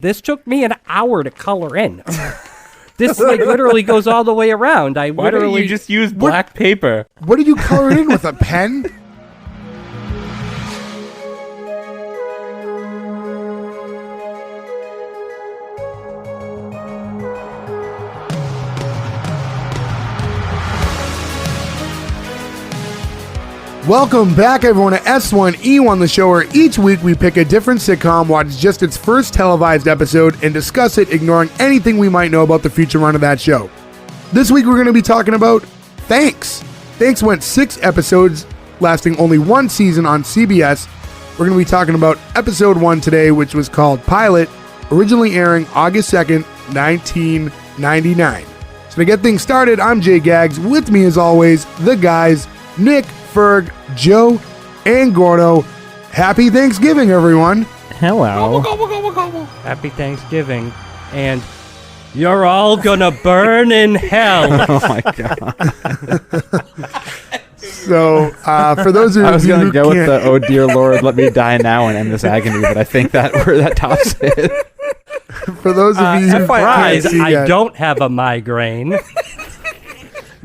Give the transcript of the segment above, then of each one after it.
This took me an hour to color in. This literally goes all the way around. Why don't you just use black paper? What did you color it in with, a pen? Welcome back, everyone, to S1E1, the show where each week we pick a different sitcom, watch just its first televised episode, and discuss it, ignoring anything we might know about the future run of that show. This week we're going to be talking about Thanks. Thanks went 6 episodes, lasting only 1 season on CBS. We're going to be talking about episode 1 today, which was called Pilot, originally airing August 2nd, 1999. So to get things started, I'm Jay Gags. With me, as always, the guys, Nick, Ferg, Joe, and Gordo. Happy Thanksgiving, everyone. Hello. Happy Thanksgiving. And you're all gonna burn in hell. Oh my god. So, for those of you I was going to go with can't- the "Oh dear Lord, let me die now and end this agony," but I think that where that tops it. For those of you who can't Surprise, see I yet, don't have a migraine.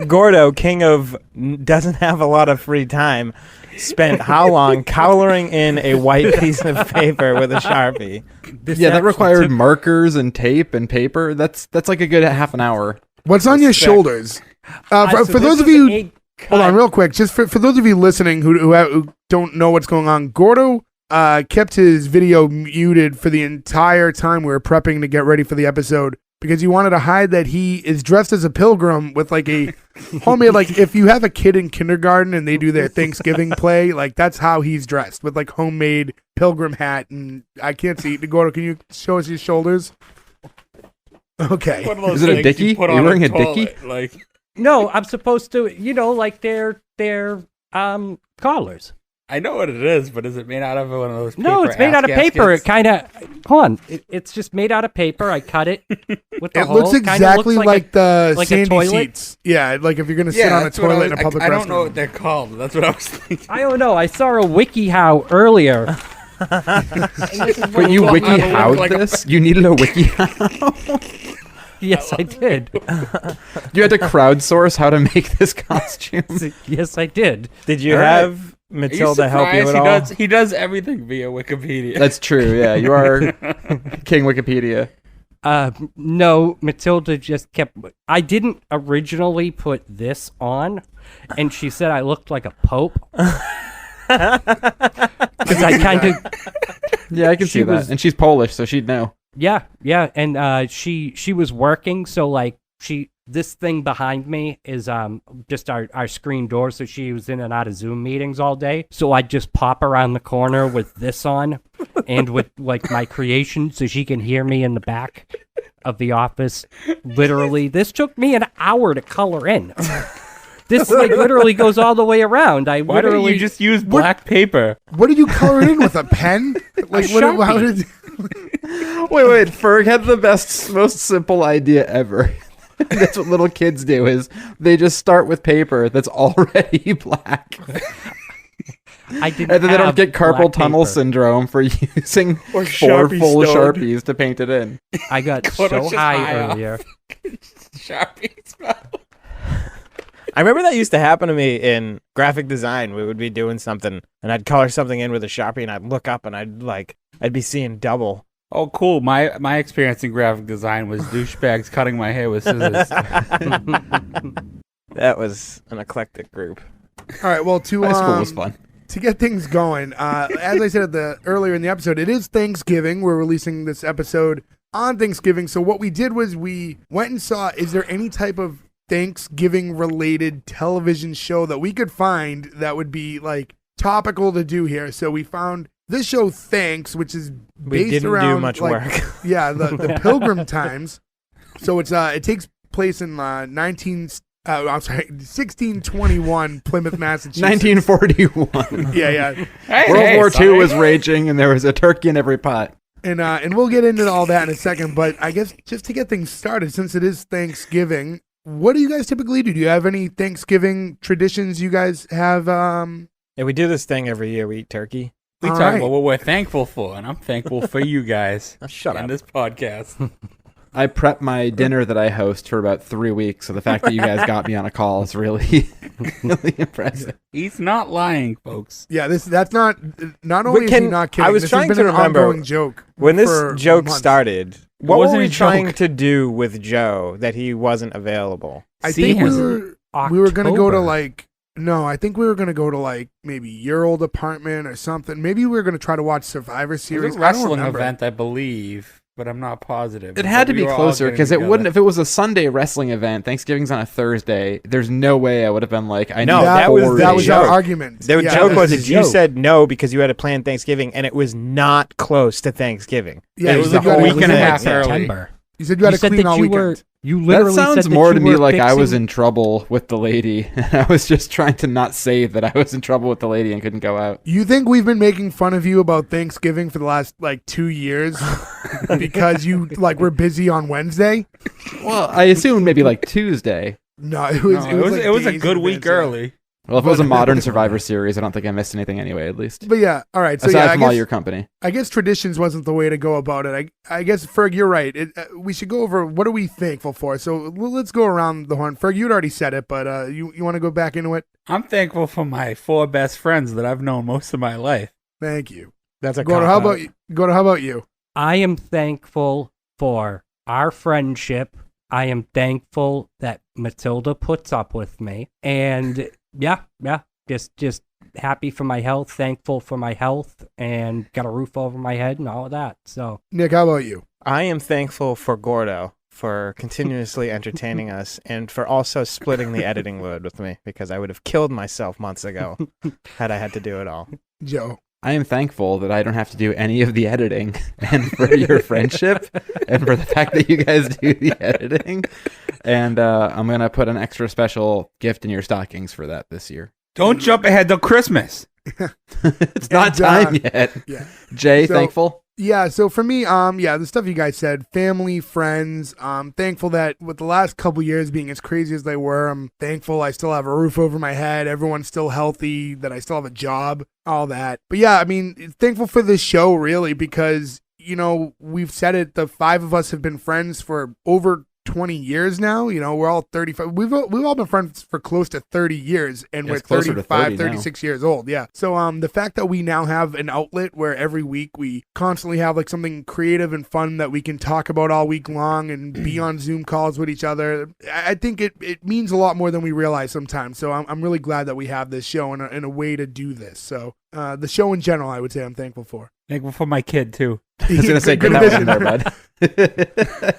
Gordo, king of doesn't have a lot of free time, spent how long coloring in a white piece of paper with a Sharpie? Yeah, that required markers and tape and paper. That's like a good half an hour. what's on your shoulders? For those of you, hold on real quick, just for those of you listening who don't know what's going on, Gordo kept his video muted for the entire time we were prepping to get ready for the episode because he wanted to hide that he is dressed as a pilgrim with like a homemade, like if you have a kid in kindergarten and they do their Thanksgiving play, like that's how he's dressed, with like homemade pilgrim hat. And I can't see. Gordo, can you show us your shoulders? Okay. Is it a dickie? Are you wearing a dickie? Like, No, I'm supposed to, like they're collars. I know what it is, but is it made out of one of those? No, paper it's made out of ass paper. It gaskets? kind of, hold on. It's just made out of paper. I cut it with the It hole. looks Kinda exactly looks like the like a Sandy toilet. seats. Yeah, like if you're going to sit on a that's what I toilet in was- a public I restroom. don't know what they're called. That's what I was thinking. I don't know. I saw a WikiHow earlier. But you want me to wiki how'd look like a- this? You needed a wiki. Yes, I did. You had to crowdsource how to make this costume. Yes, I did. Did you All right. have Matilda help you at all? He does everything via Wikipedia. That's true. Yeah, you are King Wikipedia. No, Matilda just kept. I didn't originally put this on, and she said I looked like a pope. Because I kind of. Yeah, I can see that. was- And she's Polish, so she'd know. Yeah, and she was working, so like this thing behind me is just our screen door, so she was in and out of Zoom meetings all day. So I'd just pop around the corner with this on and with like my creation so she can hear me in the back of the office. Literally, this took me an hour to color in. This literally goes all the way around. Why don't you just use black paper? What did you color it in with, a pen? Like A what? Sharpie. How did? Wait, Ferg had the best, most simple idea ever. That's what little kids do, is they just start with paper that's already black. I didn't And then they don't have get carpal black tunnel paper. syndrome for using Or 4 Sharpie full stoned. Sharpies to paint it in. I got Quarter so just high high off. earlier. Sharpie smell. I remember that used to happen to me in graphic design. We would be doing something, and I'd color something in with a Sharpie, and I'd look up, and I'd be seeing double. Oh, cool. My experience in graphic design was douchebags cutting my hair with scissors. That was an eclectic group. All right. Well, to High school was fun. to get things going, as I said earlier in the episode, it is Thanksgiving. We're releasing this episode on Thanksgiving. So what we did was we went and saw, is there any type of Thanksgiving related television show that we could find that would be like topical to do here? So we found this show, Thanks, which is We based didn't around do much like, work. Yeah, the Pilgrim times. So it takes place in 1621 Plymouth, Massachusetts. 1941. Yeah. World War II was raging, and there was a turkey in every pot. And we'll get into all that in a second, but I guess just to get things started, since it is Thanksgiving, what do you guys typically do? Do you have any Thanksgiving traditions you guys have? Yeah, we do this thing every year. We eat turkey. We All talk right. about what we're thankful for, and I'm thankful for you guys. Shut in up. this podcast. I prep my dinner that I host for about 3 weeks, so the fact that you guys got me on a call is really, really impressive. He's not lying, folks. Yeah, that's not only is he not kidding. I was this trying has been to an remember ongoing joke when this for joke months. started. What wasn't were we a trying joke. to do with Joe that he wasn't available? I See think him. we were gonna go to October. like no, I think we were gonna go to like maybe your old apartment or something. Maybe we were gonna try to watch Survivor It Series. was a I don't wrestling remember. event, I believe, but I'm not positive. It had to But be we were all closer getting because it together. wouldn't. If it was a Sunday wrestling event, Thanksgiving's on a Thursday. There's no way I would have been like, I No, need that was 4 the that days. was joke. our argument. The Yeah, joke that was the that you joke. said no because you had a planned Thanksgiving, and it was not close to Thanksgiving. Yeah, It you was said a you had to week and a clean- half like early. September. You said you had You to said clean that all you weekend. were. You That literally sounds said more that to you me were like I was fixing- in trouble with the lady. I was just trying to not say that I was in trouble with the lady and couldn't go out. You think we've been making fun of you about Thanksgiving for the last like 2 years because you like were busy on Wednesday? Well, I assumed maybe like Tuesday. No, it was. No, like it was a days good in week advance, yeah. early. Well, if it was a modern Survivor Series, I don't think I missed anything anyway, at least. But yeah, all right. So Aside yeah, from all your company. I guess traditions wasn't the way to go about it. I guess Ferg, you're right. We should go over what are we thankful for. So let's go around the horn. Ferg, you'd already said it, but you want to go back into it? I'm thankful for my 4 best friends that I've known most of my life. Thank you. That's a Gordo, how cop-out. about you? Gordo, how about you? I am thankful for our friendship. I am thankful that Matilda puts up with me. And yeah, just happy for my health, thankful for my health, and got a roof over my head and all of that. So Nick, how about you? I am thankful for Gordo for continuously entertaining us and for also splitting the editing load with me because I would have killed myself months ago had I had to do it all. Joe. I am thankful that I don't have to do any of the editing and for your friendship and for the fact that you guys do the editing. And I'm going to put an extra special gift in your stockings for that this year. Don't jump ahead to Christmas. It's not time yet. Yeah. Jay, So- thankful? Yeah, so for me, the stuff you guys said, family, friends, thankful that with the last couple years being as crazy as they were, I'm thankful I still have a roof over my head, everyone's still healthy, that I still have a job, all that. But yeah, I mean, thankful for this show, really, because, you know, we've said it, the 5 of us have been friends for over 20 years now. You know, we're all 35. We've all been friends for close to 30 years, and Yeah, we're it's closer to 35, 30 now. 36 years old. Yeah. So the fact that we now have an outlet where every week we constantly have like something creative and fun that we can talk about all week long and be on Zoom calls with each other, I think it means a lot more than we realize sometimes. So I'm really glad that we have this show and a way to do this. So the show in general, I would say I'm thankful for. Thankful for my kid, too. I was going to say, Good get that one in addition. there, bud.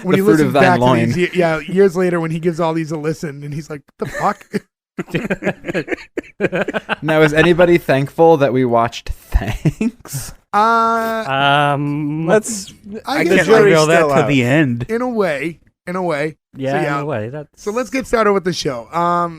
When The he fruit listens of thine back to loin. these, years later when he gives all these a listen and he's like, "What the fuck?" Now, is anybody thankful that we watched Thanks? Let's. I The guess jury's reveal that still to out. the end. in a way. yeah, yeah. in a way, that's So let's get started with the show.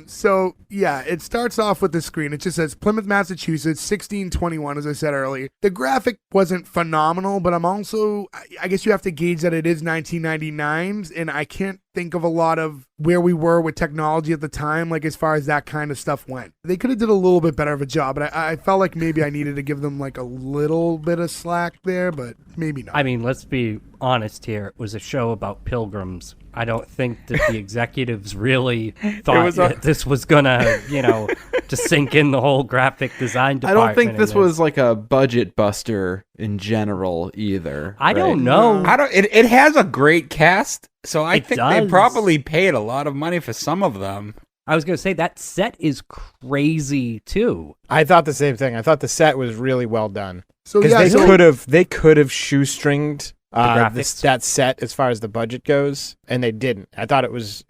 So yeah, it starts off with the screen. It just says Plymouth, Massachusetts, 1621, as I said earlier. The graphic wasn't phenomenal, but I guess you have to gauge that it is 1999, and I can't think of a lot of where we were with technology at the time, like as far as that kind of stuff went. They could have did a little bit better of a job, but I felt like maybe I needed to give them like a little bit of slack there, but maybe not. I mean, let's be honest here. It was a show about pilgrims. I don't think that the executives really thought was that this was gonna, to sink in the whole graphic design I department. don't think in this was like a budget buster in general either. I don't right? know. It has a great cast, so I It think they does. probably paid a lot of money for some of them. I was gonna say that set is crazy too. I thought the same thing. I thought the set was really well done So because yeah, they could have shoestringed graphics. that set as far as the budget goes, and they didn't. I thought it was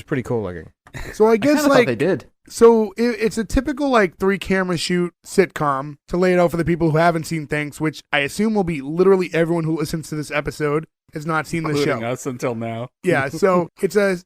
pretty cool looking. so I I guess kinda thought they did. So it's a typical like 3-camera shoot sitcom to lay it out for the people who haven't seen Thanks, which I assume will be literally everyone who listens to this episode has not seen the Including show. us until now. Yeah, so it's a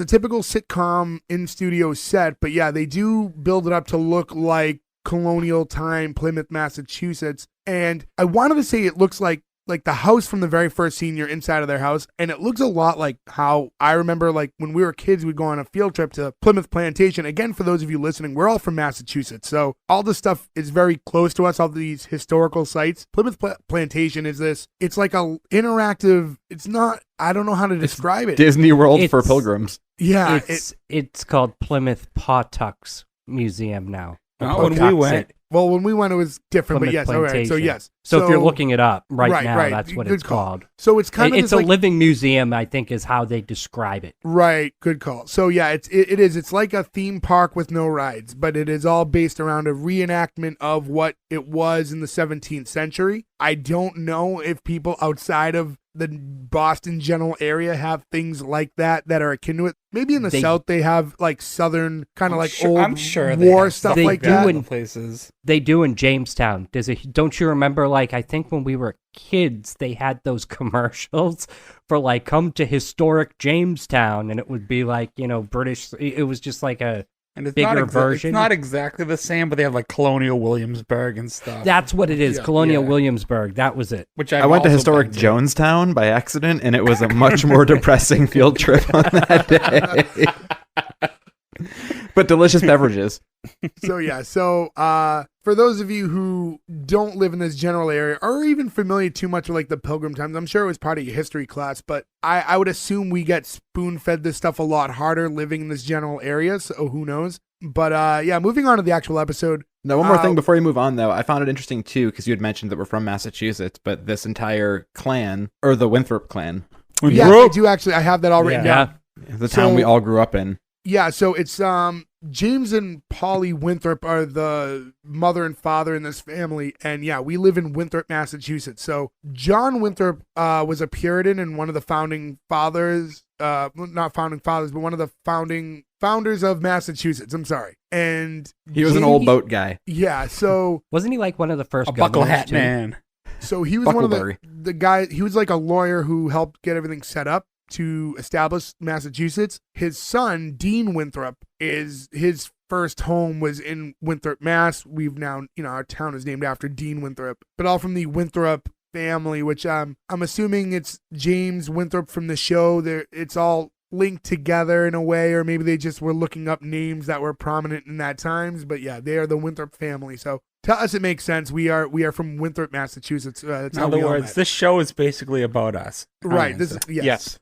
typical sitcom in studio set, but yeah, they do build it up to look like colonial time Plymouth, Massachusetts, and I wanted to say it looks like like the house from the very first scene, you're inside of their house, and it looks a lot like how I remember, like when we were kids, we'd go on a field trip to Plymouth Plantation. Again, for those of you listening, we're all from Massachusetts, so all this stuff is very close to us, all these historical sites. Plymouth Plantation is this, it's like a interactive, it's not, I don't know how to describe it. Disney World for pilgrims. Yeah. It's called Plymouth Pawtucks Museum now. Not when we went. Well, when we went, it was different, Plymouth but yes. All right. So, Plantation. yes. So if you're looking it up right now, right. that's what Good it's call. called. So it's kind of It's this, a living museum, I think, is how they describe it. Right, good call. So yeah, it is. It's like a theme park with no rides, but it is all based around a reenactment of what it was in the 17th century. I don't know if people outside of the Boston general area have things like that are akin to it. Maybe in the South they have like Southern kind of old war stuff like that. In places. They do in Jamestown. Don't you remember, like, I think when we were kids, they had those commercials for like, come to historic Jamestown, and it would be like, British. It was just like a bigger version. It's not exactly the same, but they have like Colonial Williamsburg and stuff. That's what it is. Yeah. Colonial Williamsburg. That was it. Which I went to historic Jonestown by accident, and it was a much more depressing field trip on that day. But delicious beverages. So for those of you who don't live in this general area or are even familiar too much with like the Pilgrim times, I'm sure it was part of your history class, but I would assume we get spoon-fed this stuff a lot harder living in this general area, so who knows. But moving on to the actual episode. Now, one more thing before you move on, though. I found it interesting, too, because you had mentioned that we're from Massachusetts, but this entire clan, or the Winthrop clan. Yeah, I do actually. I have that all written down. The town we all grew up in. Yeah, so it's James and Polly Winthrop are the mother and father in this family, and yeah, we live in Winthrop, Massachusetts. So John Winthrop was a Puritan and one of the founding fathers, not founding fathers, but one of the founders of Massachusetts. I'm sorry. And he was an old boat guy. Yeah, so wasn't he like one of the first buckle hat man? So he was one of the guys. He was like a lawyer who helped get everything set up to establish Massachusetts. His son, Dean Winthrop, his first home was in Winthrop, Mass. We've now, our town is named after Dean Winthrop, but all from the Winthrop family, which I'm assuming it's James Winthrop from the show. It's all linked together in a way, or maybe they just were looking up names that were prominent in that times. But yeah, they are the Winthrop family. So to us, it makes sense. We are from Winthrop, Massachusetts. In other words, this show is basically about us. Right. Yes.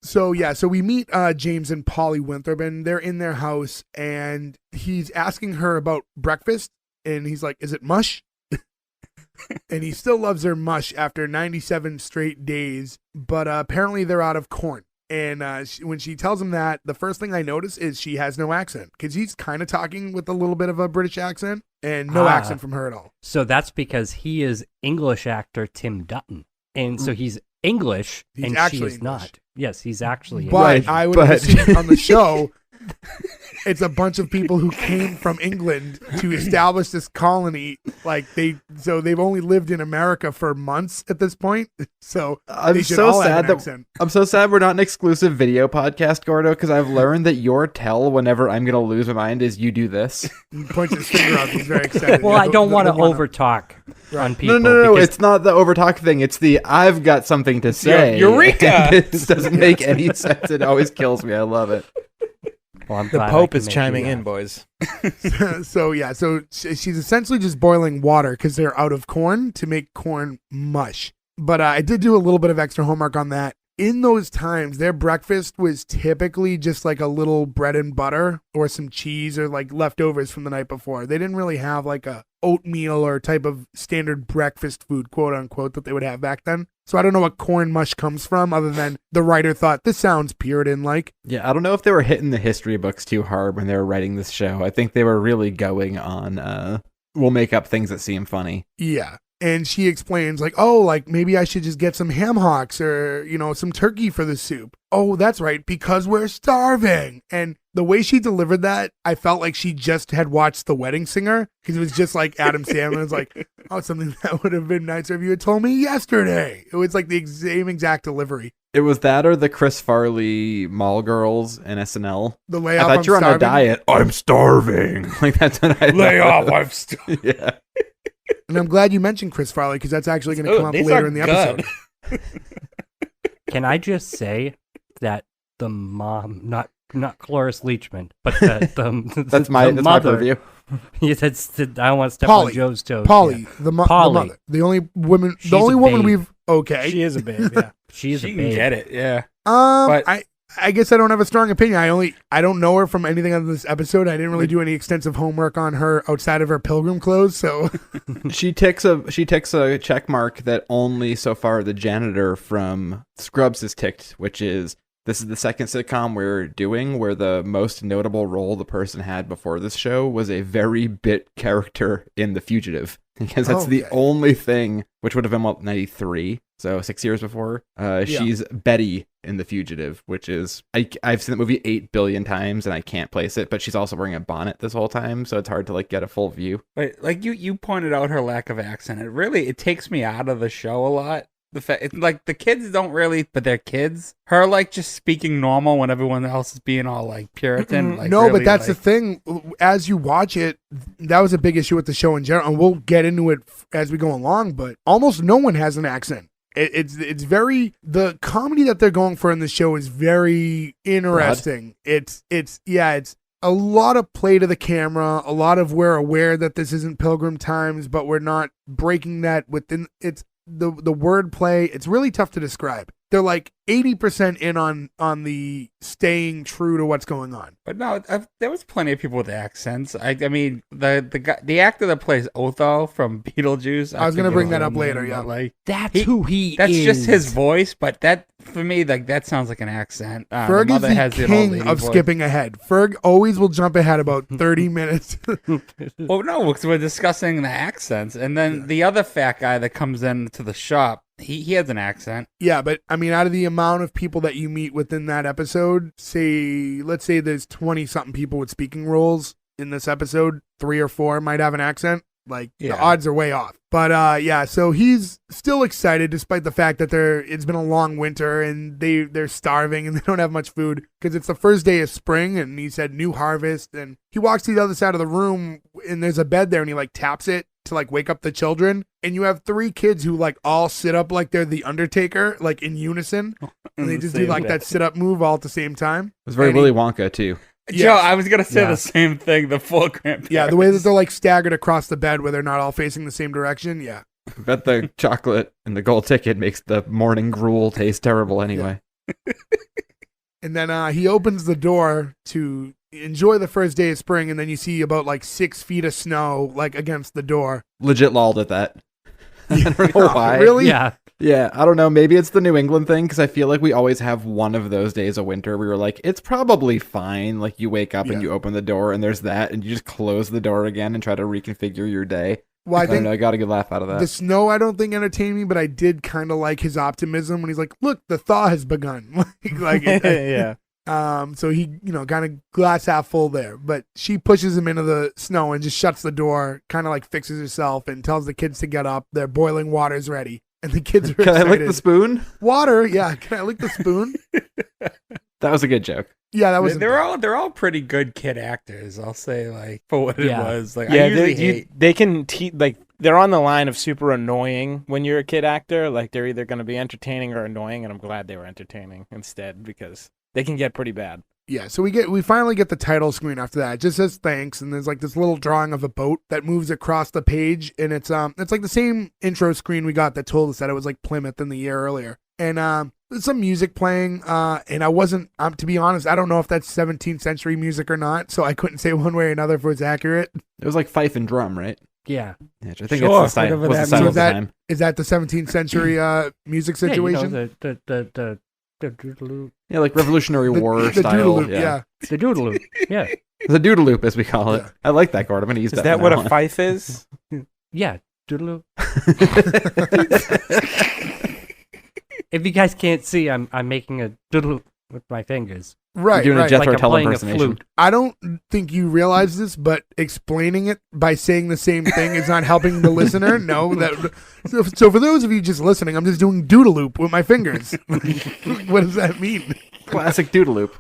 So we meet James and Polly Winthrop, and they're in their house, and he's asking her about breakfast, and he's like, "Is it mush?" And he still loves her mush after 97 straight days, but apparently they're out of corn. And when she tells him that, the first thing I notice is she has no accent, because he's kind of talking with a little bit of a British accent, and no accent from her at all. So that's because he is English actor Tim Dutton, and so he's English, and she is not. Yes, he's actually English. But I would assume on the show, it's a bunch of people who came from England to establish this colony. They've only lived in America for months at this point. So I'm so sad we're not an exclusive video podcast, Gordo, because I've learned that your tell whenever I'm gonna lose my mind is you do this. He points his finger out. He's very excited. Well, I don't want to overtalk on people. No. It's not the overtalk thing. It's the I've got something to say. Eureka! This doesn't make any sense. It always kills me. I love it. Well, the Pope is chiming in, boys. So she's essentially just boiling water because they're out of corn to make corn mush. But I did do a little bit of extra homework on that. In those times, their breakfast was typically just like a little bread and butter or some cheese or like leftovers from the night before. They didn't really have like a oatmeal or type of standard breakfast food, quote unquote, that they would have back then. So I don't know what corn mush comes from, other than the writer thought this sounds Puritan-like. Yeah, I don't know if they were hitting the history books too hard when they were writing this show. I think they were really going on, we'll make up things that seem funny. Yeah. And she explains maybe I should just get some ham hocks or, some turkey for the soup. Oh, that's right, because we're starving. And the way she delivered that, I felt like she just had watched The Wedding Singer, because it was just like Adam Sandler. It was like, oh, something that would have been nicer if you had told me yesterday. It was like the same exact delivery. It was that or the Chris Farley Mall Girls in SNL. The layoff, I thought you were on a diet. I'm starving. Like that's what I lay off, I'm starving. Yeah. And I'm glad you mentioned Chris Farley because that's actually going to come up these later are in the good. episode. Can I just say that the mom, not Cloris Leachman, but the That's my mother. purview. I don't want to step Polly. on Joe's toes. Polly, Yeah. the Polly. mother. The only woman, She's the only a woman babe. we've, okay. She is a babe, yeah. She's She a can babe. get it, yeah. But But- I guess I don't have a strong opinion. I don't know her from anything on this episode. I didn't really do any extensive homework on her outside of her pilgrim clothes. So She ticks a check mark that only so far the janitor from Scrubs has ticked, which is this is the second sitcom we're doing where the most notable role the person had before this show was a very bit character in The Fugitive. Because that's the Okay. only thing, which would have been 93, so 6 years before. She's Betty in The Fugitive, which is I've seen the movie 8 billion times and I can't place it, but she's also wearing a bonnet this whole time, so it's hard to get a full view. But like you pointed out her lack of accent. It takes me out of the show a lot. The fact it's like the kids don't really, but they're kids. Her just speaking normal when everyone else is being all puritan. no, really, but that's the thing. As you watch it, that was a big issue with the show in general, and we'll get into it as we go along. But almost no one has an accent. It's very the comedy that they're going for in the show is very interesting. It's a lot of play to the camera, a lot of we're aware that this isn't Pilgrim Times, but we're not breaking that within it's the wordplay. It's really tough to describe. They're 80% in on the staying true to what's going on. But no, there was plenty of people with accents. I mean, the actor that plays Otho from Beetlejuice. I was going to forget bring his that up name, later, yeah. but, That's who he that's is. just his voice, but that for me, that sounds like an accent. Ferg is mother the has old king lady of voice. skipping ahead. Ferg always will jump ahead about 30 minutes. Well, no, because we're discussing the accents, and then the other fat guy that comes into the shop, he has an accent. Yeah, but I mean, out of the amount of people that you meet within that episode, let's say there's 20-something people with speaking roles in this episode, 3 or 4 might have an accent. The odds are way off. But so he's still excited despite the fact that it's been a long winter and they're starving and they don't have much food because it's the first day of spring and he said new harvest, and he walks to the other side of the room and there's a bed there and he taps it to wake up the children, and you have 3 kids who all sit up like they're the Undertaker, in unison, and they just do that sit up move all at the same time. It was very Willy Wonka too. Yes. Joe, I was gonna say the same thing. The full grandparents. Yeah, the way that they're staggered across the bed where they're not all facing the same direction. Yeah. I bet the chocolate and the gold ticket makes the morning gruel taste terrible anyway. And then he opens the door to enjoy the first day of spring, and then you see about 6 feet of snow against the door. Legit lolled at that. I don't know why. Really? Yeah. Yeah, I don't know. Maybe it's the New England thing because I feel like we always have one of those days of winter where you're it's probably fine. You wake up and you open the door and there's that, and you just close the door again and try to reconfigure your day. Well, I don't think know. I got a good laugh out of that. the snow I don't think entertained me, but I did kind of like his optimism when he's like, "Look, the thaw has begun." Yeah. So he, kind of glass half full there. But she pushes him into the snow and just shuts the door, kind of fixes herself and tells the kids to get up. Their boiling water's ready. And the kids are Can excited. I lick the spoon? Water? Yeah. Can I lick the spoon? That was a good joke. Yeah, that was. They're all pretty good kid actors. I'll say for what it was. I Yeah, usually hate. they can they're on the line of super annoying when you're a kid actor. They're either going to be entertaining or annoying, and I'm glad they were entertaining instead because they can get pretty bad. Yeah, so we finally get the title screen after that. It just says thanks, and there's this little drawing of a boat that moves across the page, and it's the same intro screen we got that told us that it was Plymouth in the year earlier. And there's some music playing, and I wasn't, to be honest, I don't know if that's 17th century music or not, so I couldn't say one way or another if it was accurate. It was fife and drum, right? Yeah. Yeah, I think Sure, it's the whatever was the that style means. of the time. Is that the 17th century music situation? Yeah, the doodaloo. Yeah, Revolutionary War the style. doodaloo, Yeah. The doodaloo. Yeah. The doodaloop, as we call it. Yeah. I like that, Gordon. I'm going to use Is that. that from what now a on. fife is? Yeah. Doodaloo. If you guys can't see, I'm making a doodaloo with my fingers. Right, You're doing a right. Jethro I'm Tull playing a impersonation. flute. I don't think you realize this, but explaining it by saying the same thing is not helping the listener. No, so for those of you just listening, I'm just doing doodaloop with my fingers. What does that mean? Classic doodaloop.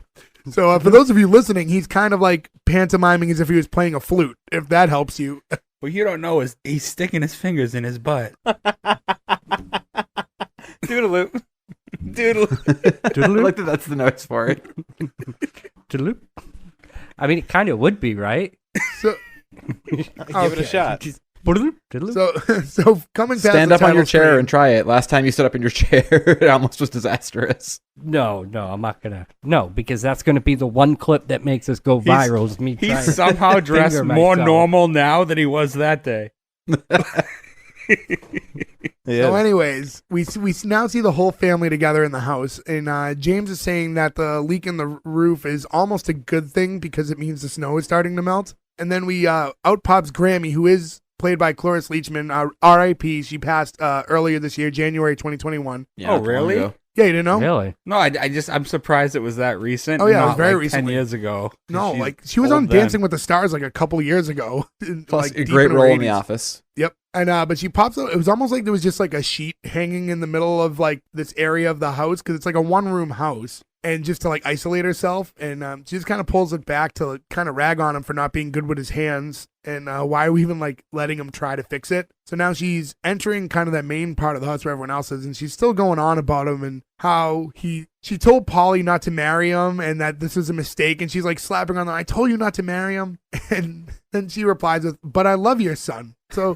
So for those of you listening, he's kind of pantomiming as if he was playing a flute, if that helps you. What you don't know is he's sticking his fingers in his butt. Doodaloo. I like that that's the noise for it. Doodaloo. I mean, it kind of would be, right? So, Give it a shot. Doodaloo, doodaloo. so coming past Stand the up on your title chair screen- and try it. Last time you stood up in your chair, it almost was disastrous. No, I'm not gonna. No, because that's gonna be the one clip that makes us go viral. Is me trying He's to somehow dressed finger more myself. normal now than he was that day. So, anyways, we now see the whole family together in the house, and James is saying that the leak in the roof is almost a good thing because it means the snow is starting to melt. And then we out pops Grammy, who is played by Cloris Leachman, R.I.P. She passed earlier this year, January 2021. Yeah, Oh, not too long really? ago. Yeah, you didn't know? Really? No, I'm surprised it was that recent. Oh, yeah, it was not very like 10 recently. years ago. No, She's like she was old on then. Dancing with the Stars like a couple years ago. Plus, like, a deep great her role in The 80s. Office. Yep. And but she pops out. It was almost like there was just like a sheet hanging in the middle of like this area of the house because it's like a 1-room house, and just to like isolate herself, and she just kind of pulls it back to kind of rag on him for not being good with his hands, and why are we even like letting him try to fix it? So now she's entering kind of that main part of the house where everyone else is, and she's still going on about him and how she told Polly not to marry him and that this was a mistake, and she's like slapping on the, I told you not to marry him, and then she replies with, but I love your son. So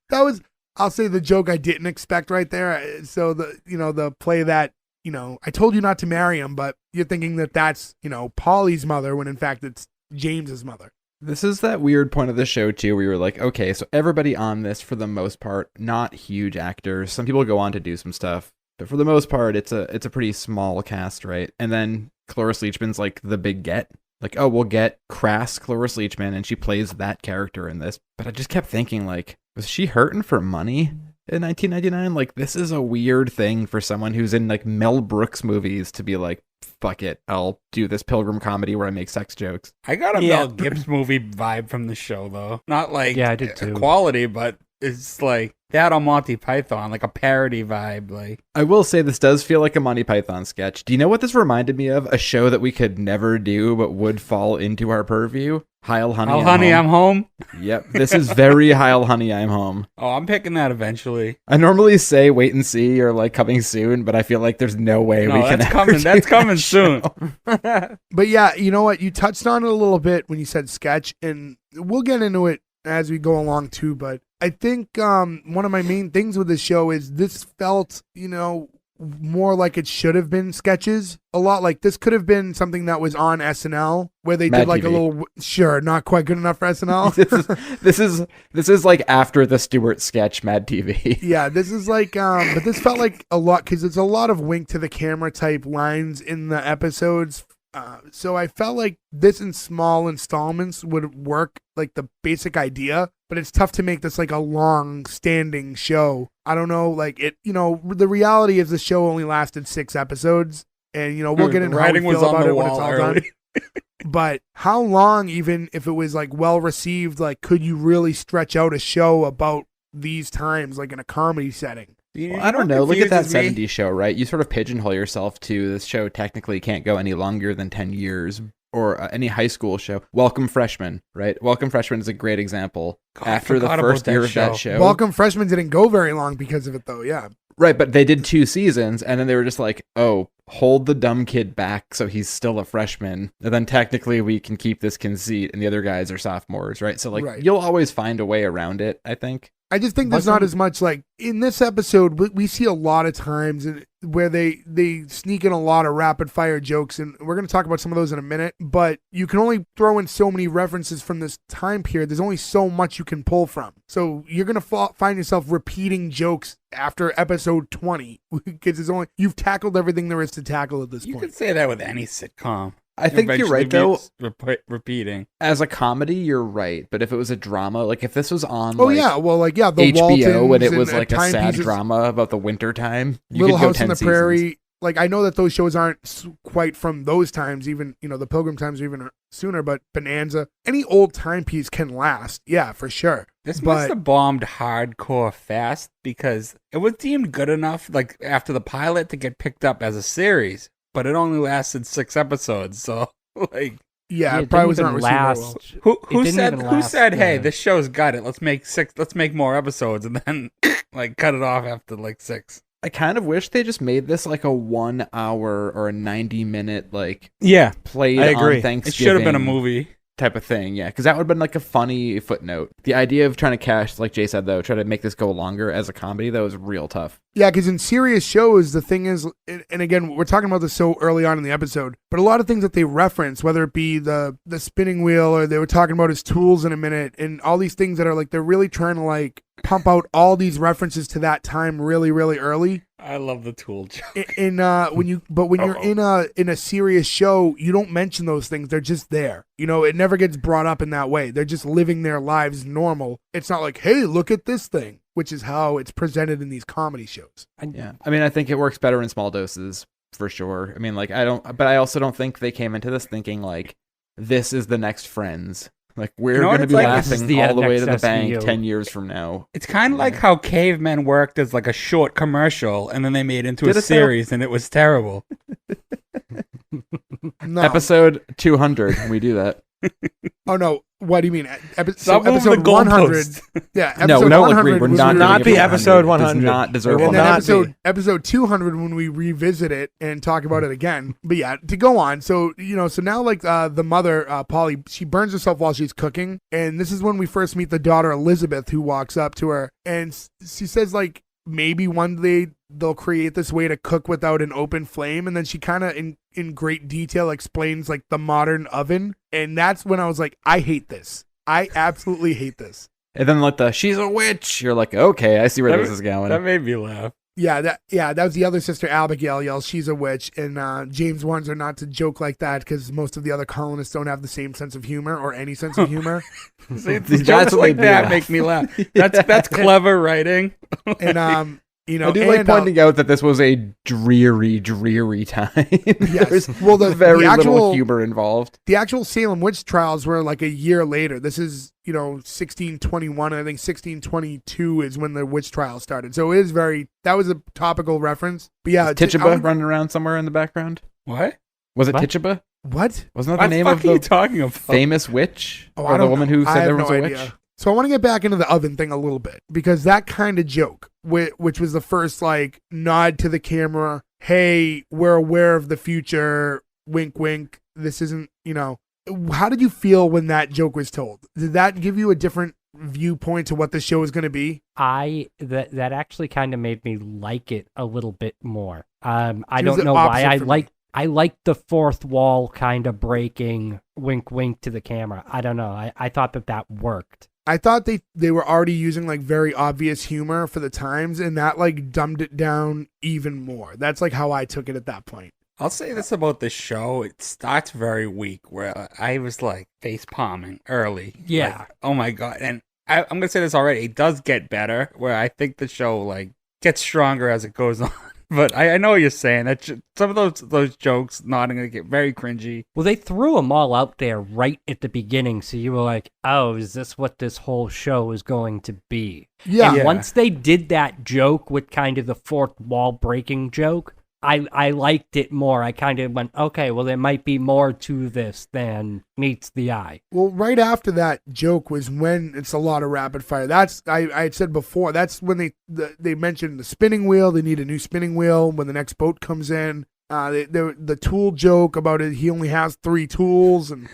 that was, I'll say, the joke I didn't expect right there. So the play that, I told you not to marry him, but you're thinking that that's, Polly's mother when in fact it's James's mother. This is that weird point of the show, too, where you're like, okay, so everybody on this, for the most part, not huge actors. Some people go on to do some stuff, but for the most part, it's a pretty small cast, right? And then Cloris Leachman's like the big get. Like, oh, we'll get crass Cloris Leachman, and she plays that character in this. But I just kept thinking, like, was she hurting for money in 1999? Like, this is a weird thing for someone who's in, like, Mel Brooks movies to be like, fuck it, I'll do this pilgrim comedy where I make sex jokes. I got a Yeah. Mel Gibson movie vibe from the show, though. Not like Yeah, I did too. quality, but it's like that on Monty Python, like a parody vibe. Like, I will say this does feel like a Monty Python sketch. Do you know what this reminded me of? A show that we could never do but would fall into our purview. Heil Honey, oh, honey, I'm home. Yep, this is very Heil Honey, I'm Home. Oh, I'm picking that eventually. I normally say wait and see or like coming soon, but I feel like there's no way No, we can that's ever coming. do That's that coming show. soon. But yeah, you know what? You touched on it a little bit when you said sketch, and we'll get into it as we go along too. But I think one of my main things with this show is this felt, more like it should have been sketches. A lot like this could have been something that was on SNL where they Mad did like TV. a little, sure, not quite good enough for SNL. this is like after the Stewart sketch Mad TV. Yeah, this is like, but this felt like a lot because it's a lot of wink to the camera type lines in the episodes. So I felt like this in small installments would work, like the basic idea, but it's tough to make this like a long standing show. I don't know, like it, the reality is the show only lasted 6 episodes, and we'll get into how we Writing was feel on about the it when it's wall all early. done. But how long, even if it was like well received, like could you really stretch out a show about these times, like in a comedy setting? Well, I don't know. Look at that 70s show, right? You sort of pigeonhole yourself to this show technically can't go any longer than 10 years. Or any high school show. Welcome Freshman, right? Welcome Freshman is a great example. God, I After the forgot first about year that of that show. show. Welcome Freshman didn't go very long because of it, though. Yeah. Right, but they did 2 seasons, and then they were just like, oh, hold the dumb kid back so he's still a freshman. And then technically we can keep this conceit, and the other guys are sophomores, right? So, like, Right. You'll always find a way around it, I think. I just think there's not as much, like, in this episode, we see a lot of times where they sneak in a lot of rapid fire jokes, and we're going to talk about some of those in a minute, but you can only throw in so many references from this time period. There's only so much you can pull from. So you're going to find yourself repeating jokes after episode 20 because you've tackled everything there is to tackle at this You point. could say that with any sitcom. I think you're Eventually right, though. Repeating. As a comedy, you're right. But if it was a drama, like if this was on Oh, like, yeah. Well, like, yeah, the HBO Waltons and it was and like a sad timepieces. drama about the winter time, you Little could go House 10 on the seasons. Prairie. Like, I know that those shows aren't quite from those times, even, the Pilgrim times are even sooner, but Bonanza, any old timepiece can last. Yeah, for sure. This But- must have bombed hardcore fast because it was deemed good enough, like after the pilot, to get picked up as a series, but it only lasted 6 episodes. So, like, Yeah, it it probably was didn't not even received very well. last. Who It didn't said even who last, said, hey, this show's got it. Let's make more episodes and then like cut it off after like 6. I kind of wish they just made this like a 1 hour or a 90-minute like Yeah, played I agree. on Thanksgiving. It should have been a movie. Type of thing, yeah, because that would have been like a funny footnote. The idea of trying to cash, like Jay said, though, try to make this go longer as a comedy, that was real tough. Yeah, because in serious shows, the thing is, and again, we're talking about this so early on in the episode, but a lot of things that they reference, whether it be the spinning wheel or they were talking about his tools in a minute, and all these things that are like, they're really trying to like pump out all these references to that time really, really early. I love the tool joke. When you're in a serious show, you don't mention those things. They're just there. You know, it never gets brought up in that way. They're just living their lives normal. It's not like, hey, look at this thing, which is how it's presented in these comedy shows. Yeah, I mean, I think it works better in small doses for sure. I mean, like but I also don't think they came into this thinking like this is the next Friends. Like we're going to be laughing all the way to the bank 10 years from now. It's kind of like how Cavemen worked as like a short commercial, and then they made it into a series, and it was terrible. No. Episode 200, we do that. Oh no! What do you mean? Stop moving Episode the 100. goalposts. Yeah, No, episode no, 100 we're was not Not doing be it. episode Does 100. not deserve It will and one. then not be. episode 200 when we revisit it and talk about it again. But yeah, to go on. So, you know, so now like the mother, Polly, she burns herself while she's cooking. And this is when we first meet the daughter, Elizabeth, who walks up to her. And she says like, maybe one day they'll create this way to cook without an open flame. And then she kind of in great detail explains like the modern oven. And that's when I was like, I hate this. I absolutely hate this. And then like she's a witch. You're like, okay, I see where this is going. That made me laugh. Yeah, that was the other sister, Abigail, yells, she's a witch. And James warns her not to joke like that because most of the other colonists don't have the same sense of humor or any sense of humor. See, jokes like that make me laugh. That's clever writing. And you know, I do like pointing out that this was a dreary time. Yes. There's Well, very the actual little humor involved. The actual Salem witch trials were like a year later. This is, you know, 1621. And I think 1622 is when the witch trial started. So it is that was a topical reference. But yeah, Is Tituba running around somewhere in the background? What? Was it What? Tituba? What? Wasn't that What the name fuck of are you the talking about? famous witch? Oh, or the woman who I said have there was no a idea. witch? So I want to get back into the oven thing a little bit because that kind of joke, which was the first like nod to the camera, hey, we're aware of the future, wink, wink. This isn't, you know. How did you feel when that joke was told? Did that give you a different viewpoint to what the show is going to be? That actually kind of made me like it a little bit more. I It was don't the know why opposite for me. I like the fourth wall kind of breaking, wink, wink to the camera. I don't know. I thought that worked. I thought they were already using like very obvious humor for the times, and that like dumbed it down even more. That's like how I took it at that point. I'll say this about the show. It starts very weak, where I was like face palming early. Yeah. Like, oh my God. And I'm going to say this already. It does get better, where I think the show like gets stronger as it goes on. But I know what you're saying. That some of those jokes nodding to get very cringy. Well, they threw them all out there right at the beginning, so you were like, oh, is this what this whole show is going to be? Yeah. And once they did that joke with kind of the fourth wall breaking joke, I liked it more. I kind of went, okay, well, there might be more to this than meets the eye. Well, right after that joke was when it's a lot of rapid fire. That's I had said before. That's when they mentioned the spinning wheel. They need a new spinning wheel when the next boat comes in. The tool joke about it. He only has 3 tools, and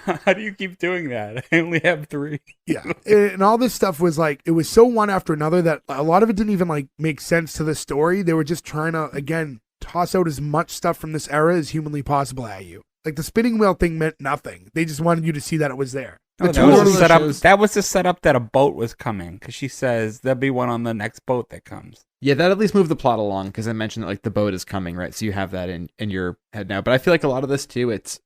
How do you keep doing that? I only have 3. yeah, and all this stuff was like it was so one after another that a lot of it didn't even like make sense to the story. They were just trying to again toss out as much stuff from this era as humanly possible at you. Like the spinning wheel thing meant nothing. They just wanted you to see that it was there. Oh, that was the setup that a boat was coming, because she says there'll be one on the next boat that comes. Yeah, that at least moved the plot along because I mentioned that like the boat is coming, right? So you have that in your head now. But I feel like a lot of this too, it's